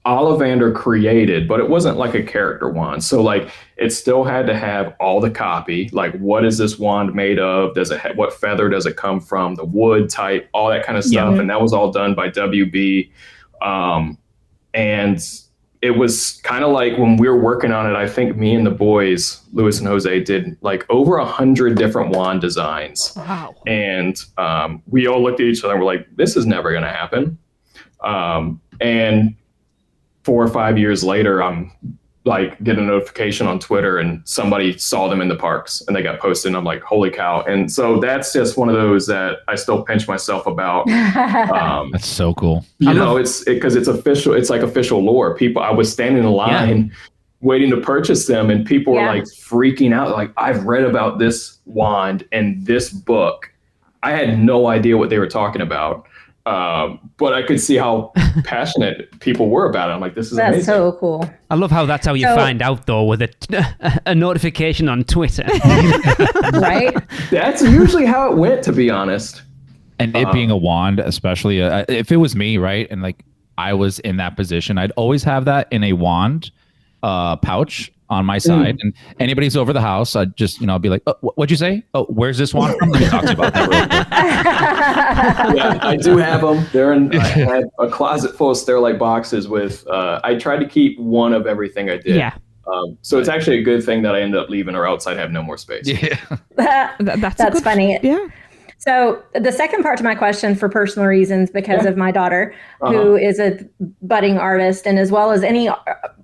Ollivander created, but it wasn't like a character wand. So like it still had to have all the copy, like what is this wand made of? What feather does it come from? The wood type, all that kind of stuff. And that was all done by WB. And it was kind of like when we were working on it, I think me and the boys, Louis and Jose, did like over 100 different wand designs. Wow. And we all looked at each other and we're like, this is never going to happen. And 4 or 5 years later, I'm like get a notification on Twitter and somebody saw them in the parks and they got posted and I'm like, holy cow. And so that's just one of those that I still pinch myself about. That's so cool. It's because it's official. It's like official lore. I was standing in line waiting to purchase them and people were like freaking out. Like, I've read about this wand and this book. I had no idea what they were talking about. But I could see how passionate people were about it. I'm like, this is amazing. That's so cool. I love how that's how you find out, though, with a notification on Twitter. Right? That's usually how it went, to be honest. And it being a wand, especially if it was me, right? And like I was in that position, I'd always have that in a wand pouch on my side. And anybody's over the house, I'd just, I'll be like, oh, what'd you say? Oh, where's this wand from? Let me talk to you about that real quick. Yeah, I do have them. I had a closet full of Sterilite boxes with, I tried to keep one of everything I did. Yeah. So it's actually a good thing that I ended up leaving or else I'd have no more space. Yeah. That's funny. Yeah. So the second part to my question, for personal reasons, because of my daughter, who is a budding artist, and as well as any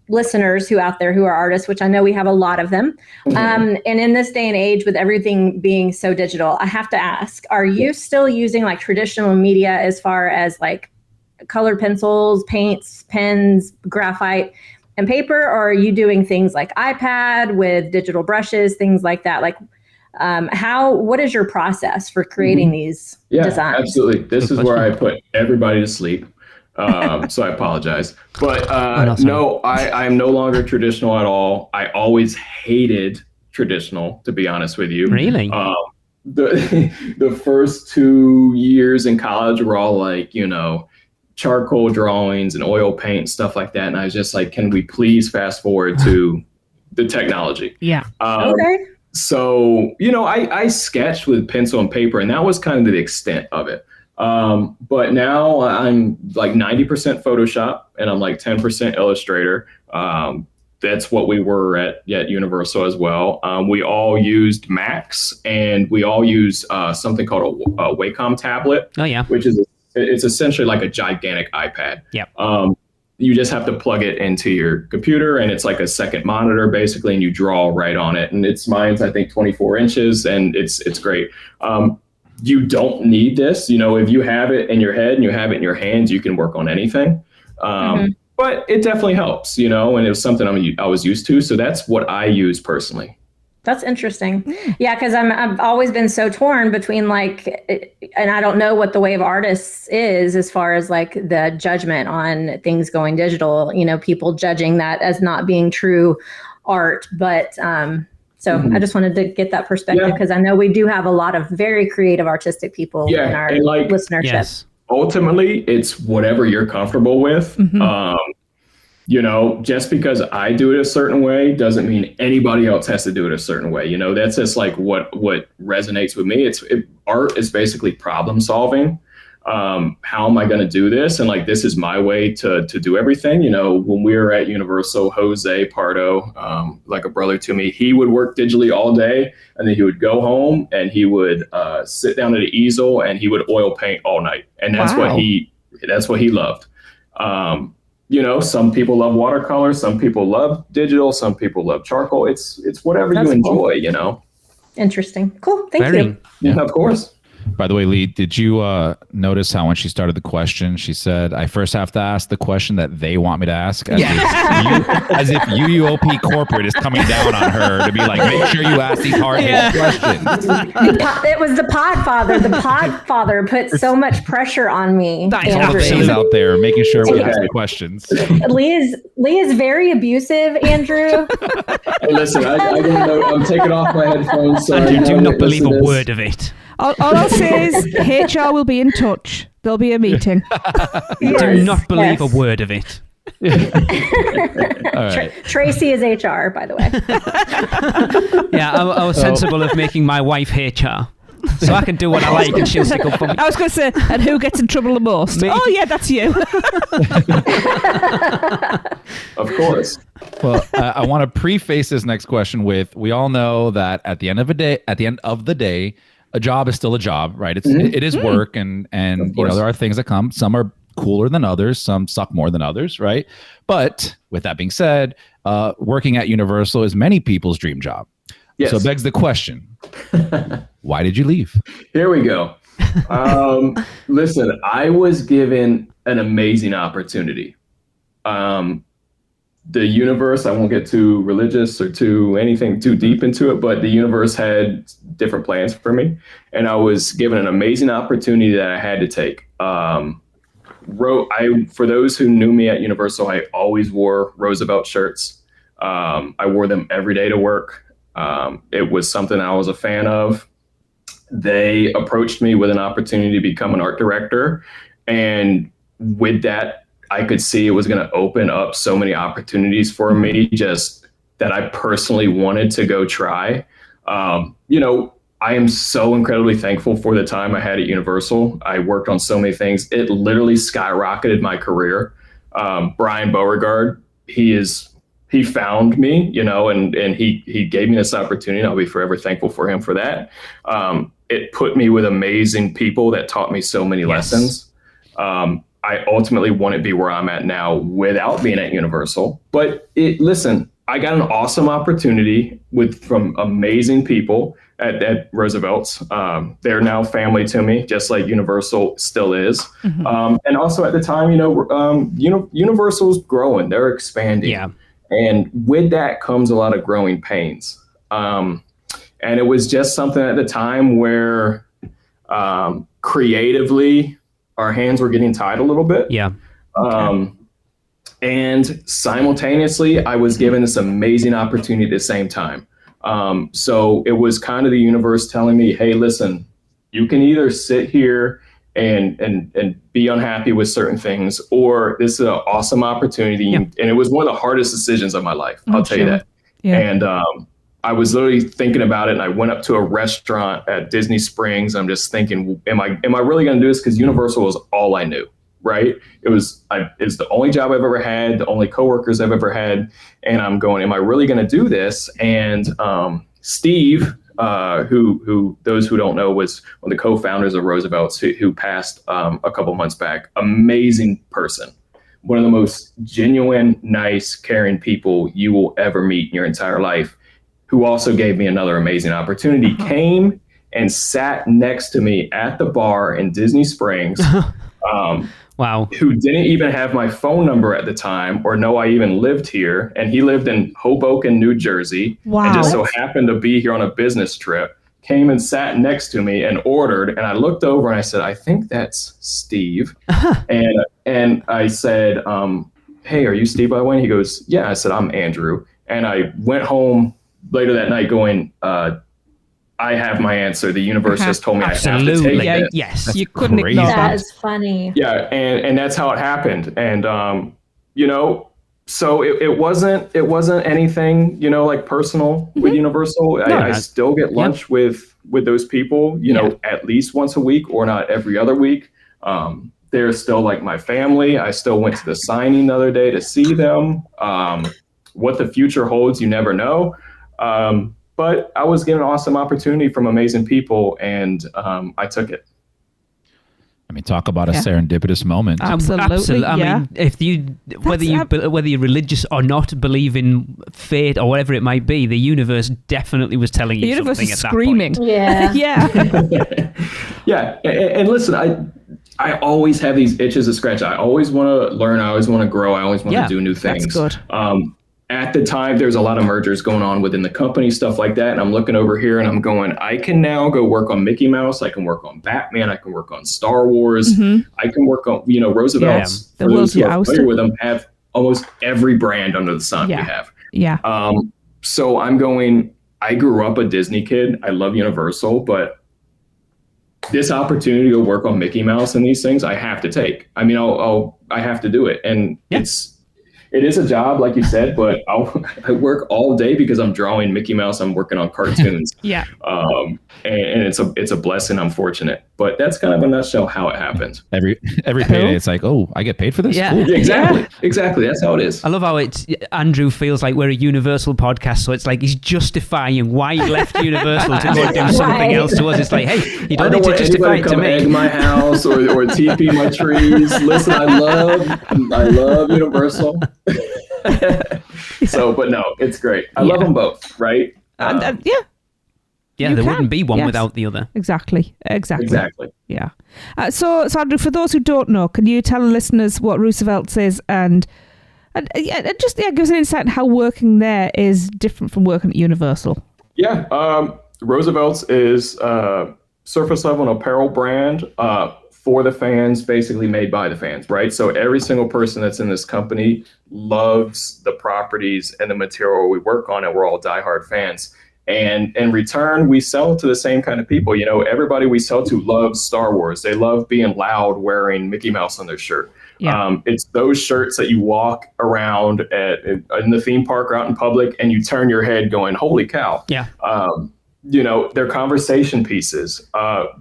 listeners who out there who are artists, which I know we have a lot of them. And in this day and age, with everything being so digital, I have to ask, are you still using like traditional media as far as like colored pencils, paints, pens, graphite, and paper? Or are you doing things like iPad with digital brushes, things like that? Like, what is your process for creating these designs? Absolutely. This is where I put everybody to sleep. So I apologize. But no, I am no longer traditional at all. I always hated traditional, to be honest with you. Really? The first 2 years in college were all like, charcoal drawings and oil paint and stuff like that. And I was just like, can we please fast forward to the technology? Yeah. Okay. So, I sketched with pencil and paper, and that was kind of the extent of it. But now I'm like 90% Photoshop and I'm like 10% Illustrator. That's what we were at Universal as well. We all used Macs, and we all use something called a Wacom tablet. Oh, yeah. Which is it's essentially like a gigantic iPad. Yep. You just have to plug it into your computer, and it's like a second monitor basically, and you draw right on it. And mine's I think 24 inches, and it's great. You don't need this, if you have it in your head and you have it in your hands, you can work on anything. But it definitely helps, and it was something I was used to. So that's what I use personally. That's interesting. Yeah, because I've always been so torn between and I don't know what the way of artists is as far as like the judgment on things going digital, people judging that as not being true art. But so I just wanted to get that perspective, because I know we do have a lot of very creative, artistic people in our listenership. Yes. Ultimately, it's whatever you're comfortable with. just because I do it a certain way doesn't mean anybody else has to do it a certain way. That's just like what resonates with me. Art is basically problem solving. How am I going to do this? And like, this is my way to do everything. When we were at Universal, Jose Pardo, like a brother to me, he would work digitally all day, and then he would go home and he would sit down at an easel and he would oil paint all night. And that's what he loved. Some people love watercolor, some people love digital, some people love charcoal. It's whatever you enjoy, cool. Interesting. Cool. Thank you. Yeah, of course. By the way, Lee, did you notice how when she started the question, she said, I first have to ask the question that they want me to ask? As if UUOP corporate is coming down on her to be like, make sure you ask these hard-hitting questions. It was the Podfather. The Podfather put so much pressure on me. All the things out there, making sure we ask the questions. Lee is very abusive, Andrew. Hey, listen, I'm taking off my headphones. So and you do not believe a word of it. All I'll say is HR will be in touch. There'll be a meeting. Do not believe a word of it. All right. Tracy is HR, by the way. Yeah, I was sensible of making my wife HR. So I can do what I like and she'll stick up for me. I was going to say, and who gets in trouble the most? Me. Oh, yeah, that's you. Of course. Well, I want to preface this next question with, we all know that at the end of the day, a job is still a job, right? It is work, and there are things that come. Some are cooler than others. Some suck more than others, right? But with that being said, working at Universal is many people's dream job. Yes. So it begs the question, why did you leave? Here we go. Listen, I was given an amazing opportunity. The universe, I won't get too religious or anything too deep into it, but the universe had different plans for me. And I was given an amazing opportunity that I had to take. For those who knew me at Universal, I always wore Roosevelt shirts. I wore them every day to work. It was something I was a fan of. They approached me with an opportunity to become an art director. And with that, I could see it was going to open up so many opportunities for me, just that I personally wanted to go try. I am so incredibly thankful for the time I had at Universal. I worked on so many things. It literally skyrocketed my career. Brian Beauregard, he found me, and he gave me this opportunity. I'll be forever thankful for him for that. It put me with amazing people that taught me so many lessons. I ultimately wouldn't be where I'm at now without being at Universal. But listen, I got an awesome opportunity from amazing people at Roosevelt's. They're now family to me, just like Universal still is. Mm-hmm. And also at the time, Universal's growing, they're expanding. Yeah. And with that comes a lot of growing pains. And it was just something at the time where creatively, our hands were getting tied a little bit. Yeah. Okay. And simultaneously, I was given this amazing opportunity at the same time. So it was kind of the universe telling me, hey, listen, you can either sit here and be unhappy with certain things, or this is an awesome opportunity. Yeah. And it was one of the hardest decisions of my life. I'll tell you that. Yeah. And I was literally thinking about it, and I went up to a restaurant at Disney Springs. I'm just thinking, am I really going to do this? Because Universal was all I knew, right? It was the only job I've ever had, the only coworkers I've ever had, and I'm going, am I really going to do this? And Steve, who those who don't know was one of the co-founders of Roosevelt's, who passed a couple months back. Amazing person. One of the most genuine, nice, caring people you will ever meet in your entire life, who also gave me another amazing opportunity, came and sat next to me at the bar in Disney Springs. Wow. Who didn't even have my phone number at the time or know I even lived here. And he lived in Hoboken, New Jersey. Wow. And just so happened to be here on a business trip, came and sat next to me and ordered. And I looked over and I said, I think that's Steve. And I said, hey, are you Steve, by the way? And he goes, yeah. I said, I'm Andrew. And I went home later that night going, I have my answer. The universe has told me Absolutely. I have to take it. Yes. You couldn't ignore that. That is funny. Yeah. And that's how it happened. And, So it wasn't anything, like personal with Universal. I still get lunch with those people, at least once a week, or not every other week. They're still like my family. I still went to the signing the other day to see them. What the future holds, you never know. But I was given an awesome opportunity from amazing people, and I took it. I mean, talk about a serendipitous moment. Absolutely. I mean, if whether you're religious or not, believe in fate or whatever it might be, the universe definitely was telling you something at that point. Yeah. Yeah. And listen, I always have these itches to scratch. I always want to learn. I always want to grow. I always want to do new things. That's good. At the time, there's a lot of mergers going on within the company, stuff like that. And I'm looking over here and I'm going, I can now go work on Mickey Mouse. I can work on Batman. I can work on Star Wars. I can work on, Roosevelt's. The world you ousted. With them have almost every brand under the sun we have. Yeah. So I'm going, I grew up a Disney kid. I love Universal, but this opportunity to go work on Mickey Mouse and these things, I have to take. I mean, I have to do it. And it is a job, like you said, but I work all day because I'm drawing Mickey Mouse. I'm working on cartoons. And it's a blessing. I'm fortunate, but that's kind of in a nutshell how it happened. Every payday, it's like, oh, I get paid for this. Yeah, cool. Exactly. That's how it is. I love how Andrew feels like we're a Universal podcast, so it's like he's justifying why he left Universal to go do something else to us. It's like, hey, you don't need to justify it to me. Egg my house or TP my trees. Listen, I love Universal. So, but no, it's great. I love them both, right? Yeah, there wouldn't be one without the other. Exactly. Yeah. So Andrew, for those who don't know, can you tell listeners what Roosevelt's is and just give us an insight on how working there is different from working at Universal? Yeah, Roosevelt's is surface level and apparel brand for the fans, basically made by the fans, right? So every single person that's in this company loves the properties and the material we work on, and we're all diehard fans. And in return, we sell to the same kind of people. Everybody we sell to loves Star Wars. They love being loud wearing Mickey Mouse on their shirt. Yeah. It's those shirts that you walk around in the theme park or out in public and you turn your head going, holy cow. Yeah. They're conversation pieces.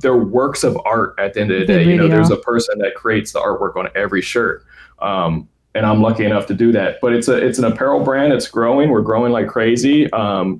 They're works of art at the end of the day. Really there's a person that creates the artwork on every shirt. And I'm lucky enough to do that. But it's an apparel brand. It's growing. We're growing like crazy.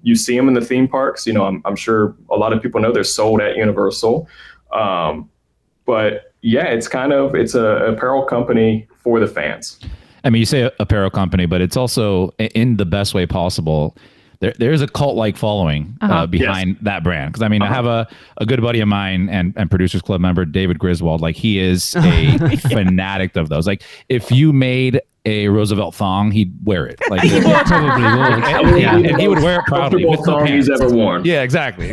You see them in the theme parks. I'm sure a lot of people know they're sold at Universal. But yeah, it's an apparel company for the fans. I mean, you say apparel company, but it's also in the best way possible. There's a cult-like following behind that brand. Because, I mean, I have a good buddy of mine and Producers Club member, David Griswold. Like, he is a fanatic of those. Like, if you made a Roosevelt thong, he'd wear it. Like, he probably would. And he would wear it proudly. With thong he's ever worn. Yeah, exactly.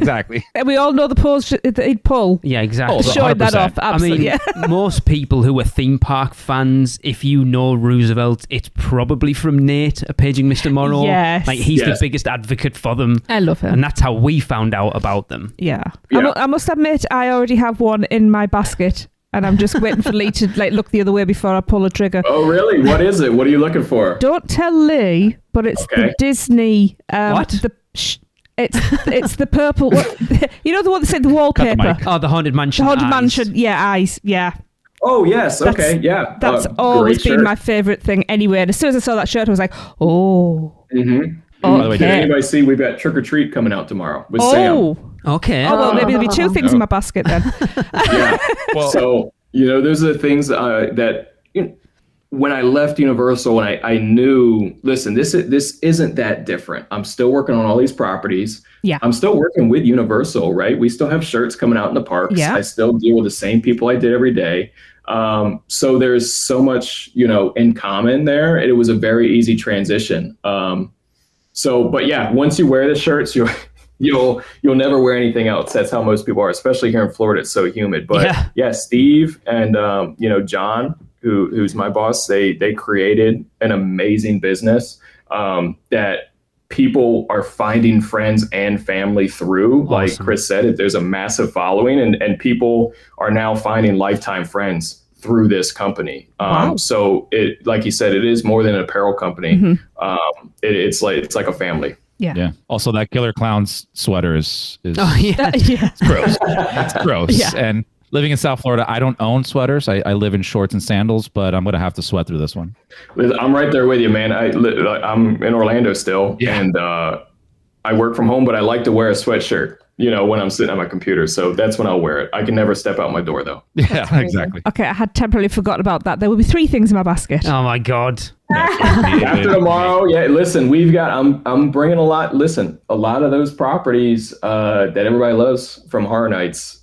And we all know the pose that he'd pull. Yeah, exactly. Showing that off, absolutely. I mean, most people who are theme park fans, if you know Roosevelt, it's probably from Nate, a Paging Mr. Morrow. Yes. Like, he's the biggest advocate for them. I love him. And that's how we found out about them. Yeah. I must admit, I already have one in my basket. And I'm just waiting for Lee to look the other way before I pull the trigger. Oh, really? What is it? What are you looking for? Don't tell Lee, but it's the Disney. What? It's the purple. You know the one that said the wallpaper. The Haunted Mansion. The Haunted eyes. Mansion. Yeah, eyes. Yeah. Oh yes. Okay. Yeah. That's always been my favorite thing. Anyway, and as soon as I saw that shirt, I was like, oh. Mm-hmm. Okay. By the way, did anybody see we've got Trick or Treat coming out tomorrow with Sam? Okay. Oh, well, maybe there'll be two things in my basket then. Yeah. Well, so, those are the things that when I left Universal and I knew, listen, this isn't that different. I'm still working on all these properties. Yeah. I'm still working with Universal, right? We still have shirts coming out in the parks. Yeah. I still deal with the same people I did every day. So there's so much, in common there. It was a very easy transition. But yeah, once you wear the shirts, you'll never wear anything else. That's how most people are, especially here in Florida. It's so humid. But yeah Steve and John, who's my boss, they created an amazing business that people are finding friends and family through. Awesome. Like Chris said, there's a massive following, and people are now finding lifetime friends through this company. Wow. So it, like you said, it is more than an apparel company. It's like a family. Yeah. Also, that Killer Clowns sweater is Yeah. it's gross. It's gross. Yeah. And living in South Florida, I don't own sweaters. I live in shorts and sandals, but I'm going to have to sweat through this one. I'm right there with you, man. I'm in Orlando still, and I work from home, but I like to wear a sweatshirt, when I'm sitting at my computer. So that's when I'll wear it. I can never step out my door, though. Yeah, exactly. Okay, I had temporarily forgotten about that. There will be 3 things in my basket. Oh my God. After tomorrow, listen, I'm bringing a lot. Listen, a lot of those properties that everybody loves from Horror Nights.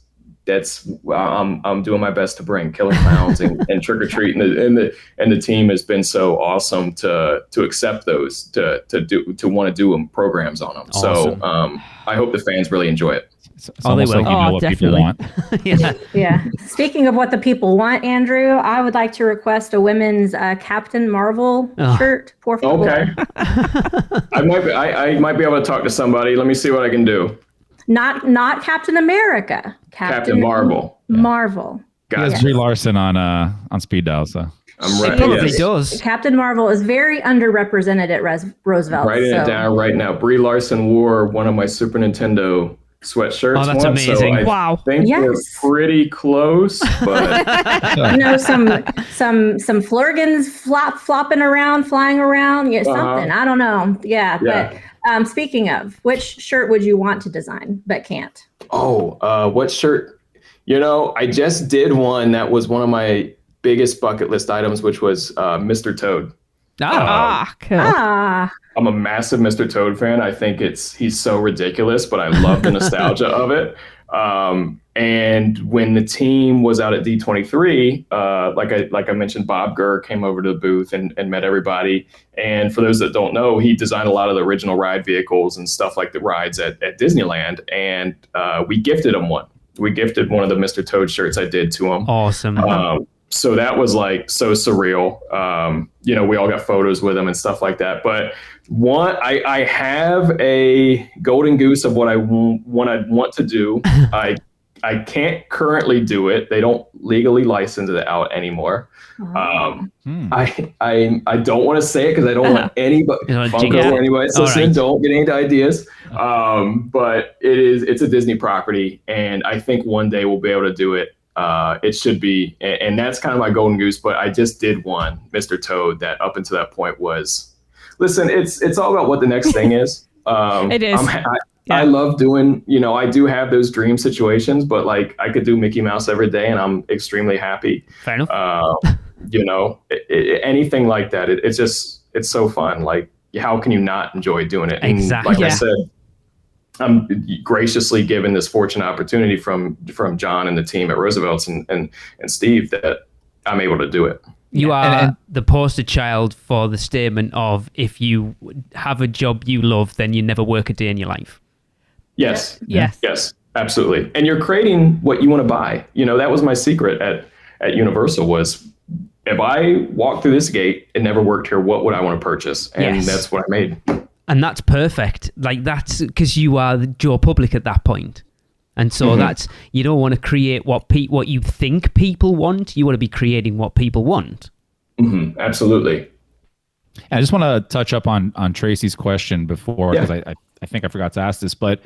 I'm doing my best to bring Killer Clowns and Trick or Treat, and the team has been so awesome to accept those, to want to do programs on them. Awesome. So I hope the fans really enjoy it. It's almost like what definitely. people want. Yeah. Speaking of what the people want, Andrew, I would like to request a women's Captain Marvel shirt. Por favor. Okay. I might be able to talk to somebody. Let me see what I can do. Not Captain America. Captain Marvel. Marvel. He has Brie Larson on speed dial, so I'm right. It probably does. Captain Marvel is very underrepresented at Roosevelt. Writing it down right now. Brie Larson wore one of my Super Nintendo sweatshirts. Oh, that's once, amazing! So Wow. I think we're pretty close, but some flurgans flopping around, flying around, something. I don't know. Yeah. But speaking of, which shirt would you want to design but can't? What shirt? I just did one that was one of my biggest bucket list items, which was Mr. Toad. Cool. I'm a massive Mr. Toad fan. I think he's so ridiculous, but I love the nostalgia of it. And when the team was out at D23, like I mentioned, Bob Gurr came over to the booth and met everybody. And for those that don't know, he designed a lot of the original ride vehicles and stuff like the rides at Disneyland. And we gifted him one. We gifted one of the Mr. Toad shirts I did to him. Awesome. So that was like so surreal. We all got photos with him and stuff like that. But I have a golden goose of what I want to do. I can't currently do it. They don't legally license it out anymore. I don't want to say it because I don't want anybody, Funko or anybody listening, don't get any ideas. But it's a Disney property, and I think one day we'll be able to do it. It should be, and that's kind of my golden goose. But I just did one, Mr. Toad, that up until that point was. Listen, it's all about what the next thing is. It is. I love doing, I do have those dream situations, but like I could do Mickey Mouse every day, and I'm extremely happy. Fair enough. Anything like that. It's so fun. Like, how can you not enjoy doing it? Exactly. And like I said, I'm graciously given this fortunate opportunity from John and the team at Roosevelt's and Steve that I'm able to do it. You are the poster child for the statement of, if you have a job you love, then you never work a day in your life. Yes. Yes, absolutely. And you're creating what you want to buy. That was my secret at Universal was, if I walk through this gate and never worked here, what would I want to purchase? And that's what I made. And that's perfect. Like, that's because you are the Joe Public at that point. And so that's, you don't want to create what you think people want. You want to be creating what people want. Mm-hmm. Absolutely. And I just want to touch up on Tracy's question before, because I think I forgot to ask this, but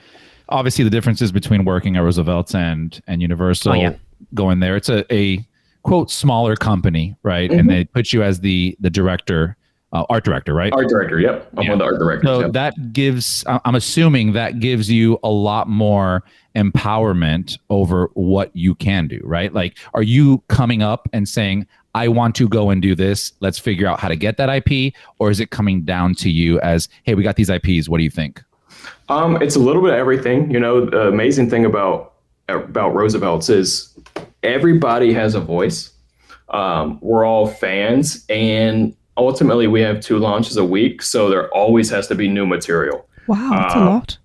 obviously the differences between working at Roosevelt's and Universal going there. It's a quote smaller company, right? And they put you as the director. Art director, right? Art director, yep. I'm one of the art directors. So that gives, I'm assuming that gives you a lot more empowerment over what you can do, right? Like, are you coming up and saying, I want to go and do this, let's figure out how to get that IP? Or is it coming down to you as, hey, we got these IPs, what do you think? It's a little bit of everything. The amazing thing about Roosevelt's is everybody has a voice. We're all fans, and ultimately we have 2 launches a week, so there always has to be new material. Wow, that's a lot.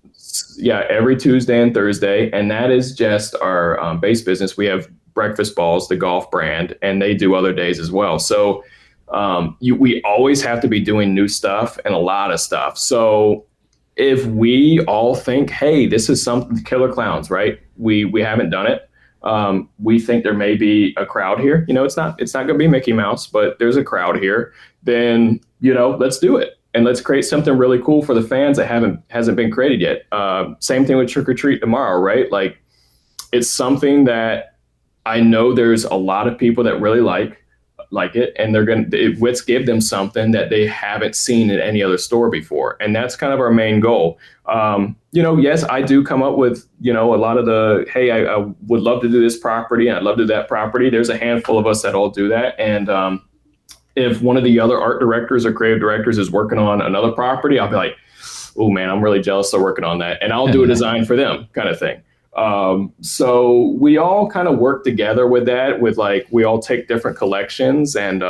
Yeah, every Tuesday and Thursday, and that is just our base business. We have Breakfast Balls, the golf brand, and they do other days as well. So we always have to be doing new stuff and a lot of stuff. So if we all think, hey, this is something, Killer Clowns, right? We haven't done it. we think there may be a crowd here. It's not going to be Mickey Mouse, but there's a crowd here. Then, let's do it. And let's create something really cool for the fans that hasn't been created yet. Same thing with Trick or Treat tomorrow, right? Like, it's something that I know there's a lot of people that really like it, and let's give them something that they haven't seen at any other store before. And that's kind of our main goal. Yes, I do come up with, a lot of the, hey, I would love to do this property and I'd love to do that property. There's a handful of us that all do that. And if one of the other art directors or creative directors is working on another property, I'll be like, oh man, I'm really jealous they're working on that. And I'll do a design for them kind of thing. So we all kind of work together with that, we all take different collections. And,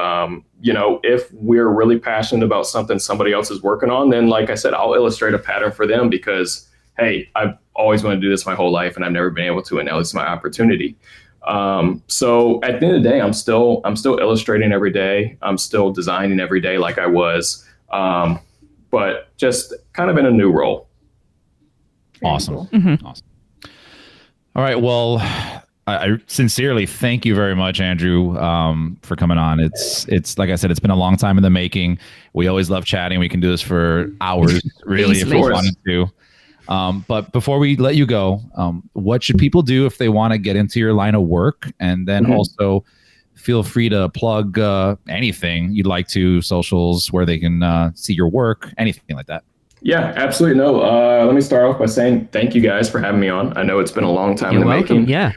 if we're really passionate about something somebody else is working on, then like I said, I'll illustrate a pattern for them because, hey, I've always wanted to do this my whole life and I've never been able to, and now it's my opportunity. So at the end of the day, I'm still illustrating every day. I'm still designing every day like I was, but just kind of in a new role. Awesome. Mm-hmm. Awesome. All right. Well, I sincerely thank you very much, Andrew, for coming on. It's like I said, it's been a long time in the making. We always love chatting. We can do this for hours, really, if we wanted to. But before we let you go, what should people do if they want to get into your line of work? And then also feel free to plug anything you'd like to, socials, where they can see your work, anything like that. Yeah, absolutely. No, let me start off by saying thank you guys for having me on. I know it's been a long time in the making. Yeah.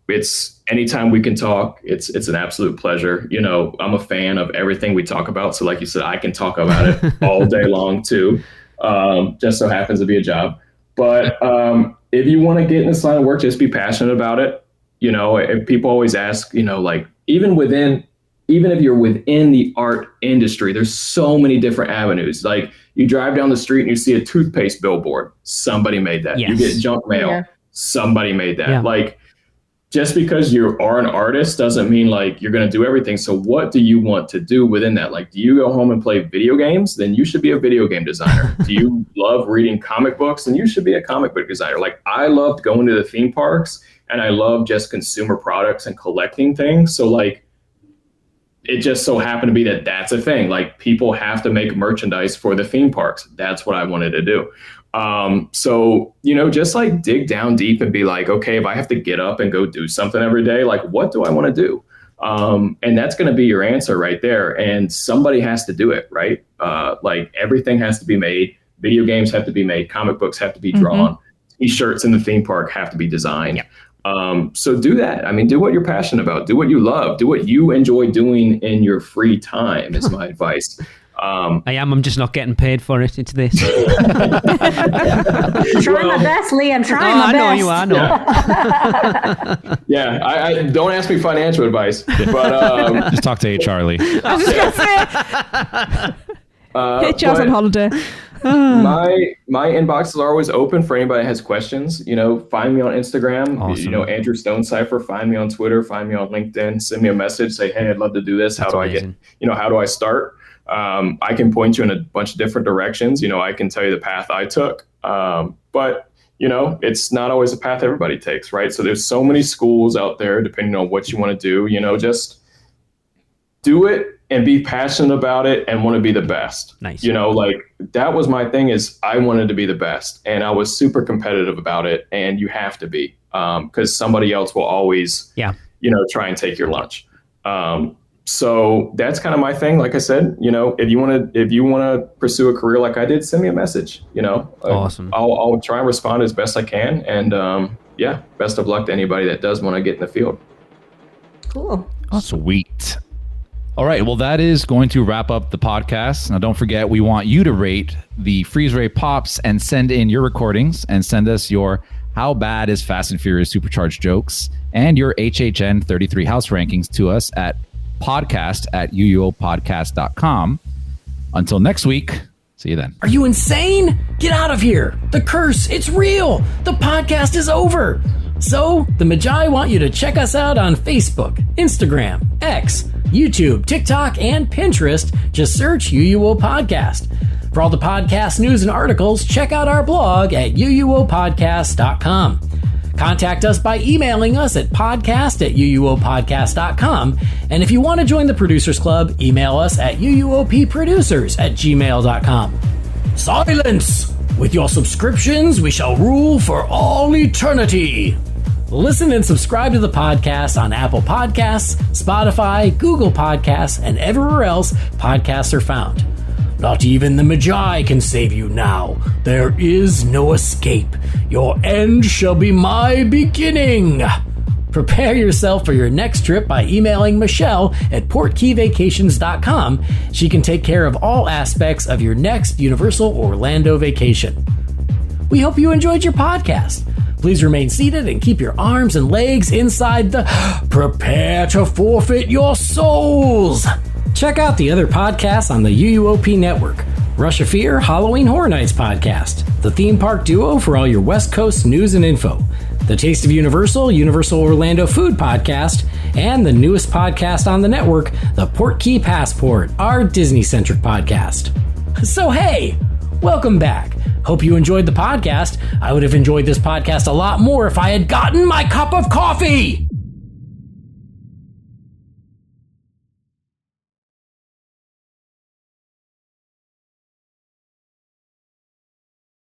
It's anytime we can talk, it's an absolute pleasure. I'm a fan of everything we talk about. So like you said, I can talk about it all day long too. Just so happens to be a job. But if you want to get in this line of work, just be passionate about it. If people always ask, even if you're within the art industry, there's so many different avenues. Like you drive down the street and you see a toothpaste billboard. Somebody made that. Yes. You get junk mail. Yeah. Somebody made that. Yeah. Like just because you are an artist doesn't mean like you're going to do everything. So what do you want to do within that? Like, do you go home and play video games? Then you should be a video game designer. Do you love reading comic books? Then you should be a comic book designer. Like I loved going to the theme parks and I love just consumer products and collecting things. So like, it just so happened to be that that's a thing. Like people have to make merchandise for the theme parks. That's what I wanted to do. So, just like dig down deep and be like, okay, if I have to get up and go do something every day, like what do I want to do? And that's going to be your answer right there. And somebody has to do it, right? Like everything has to be made. Video games have to be made. Comic books have to be drawn. T-shirts in the theme park have to be designed. Yeah. So do that. I mean, do what you're passionate about. Do what you love. Do what you enjoy doing in your free time is my advice. I'm just not getting paid for it. It's this. I'm trying my best, Lee. I'm trying my best. I know. Yeah, I don't ask me financial advice, but just talk to HR, Lee. I was just going to say, HR's on holiday. My inboxes are always open for anybody that has questions. Find me on Instagram. Awesome. Andrew Stonecypher. Find me on Twitter. Find me on LinkedIn. Send me a message. Say, hey, I'd love to do this. How do I get? How do I start? I can point you in a bunch of different directions. I can tell you the path I took. But it's not always a path everybody takes, right? So there's so many schools out there, depending on what you want to do. Just do it and be passionate about it and want to be the best. Nice. Like that was my thing is I wanted to be the best and I was super competitive about it. And you have to be, because somebody else will always, try and take your lunch. So that's kind of my thing. Like I said, if you want to pursue a career like I did, send me a message, Awesome. I'll try and respond as best I can. And best of luck to anybody that does want to get in the field. Cool. Sweet. All right. Well, that is going to wrap up the podcast. Now, don't forget, we want you to rate the Freeze Ray Pops and send in your recordings and send us your How Bad is Fast and Furious Supercharged jokes and your HHN 33 house rankings to us at podcast@uuopodcast.com. Until next week, see you then. Are you insane? Get out of here. The curse, it's real. The podcast is over. So, the Magi want you to check us out on Facebook, Instagram, X, YouTube, TikTok, and Pinterest. Just search UUO Podcast. For all the podcast news and articles, check out our blog at uuopodcast.com. Contact us by emailing us at podcast@uuopodcast.com. And if you want to join the Producers Club, email us at uuopproducers@gmail.com. Silence! With your subscriptions, we shall rule for all eternity. Listen and subscribe to the podcast on Apple Podcasts, Spotify, Google Podcasts, and everywhere else podcasts are found. Not even the Magi can save you now. There is no escape. Your end shall be my beginning. Prepare yourself for your next trip by emailing Michelle at portkeyvacations.com. She can take care of all aspects of your next Universal Orlando vacation. We hope you enjoyed your podcast. Please remain seated and keep your arms and legs inside the prepare to forfeit your souls. Check out the other podcasts on the UUOP network. Rush of Fear, Halloween Horror Nights podcast, the theme park duo for all your West Coast news and info, the Taste of Universal, Universal Orlando Food podcast, and the newest podcast on the network, the Port Key Passport, our Disney-centric podcast. So hey, welcome back. Hope you enjoyed the podcast. I would have enjoyed this podcast a lot more if I had gotten my cup of coffee.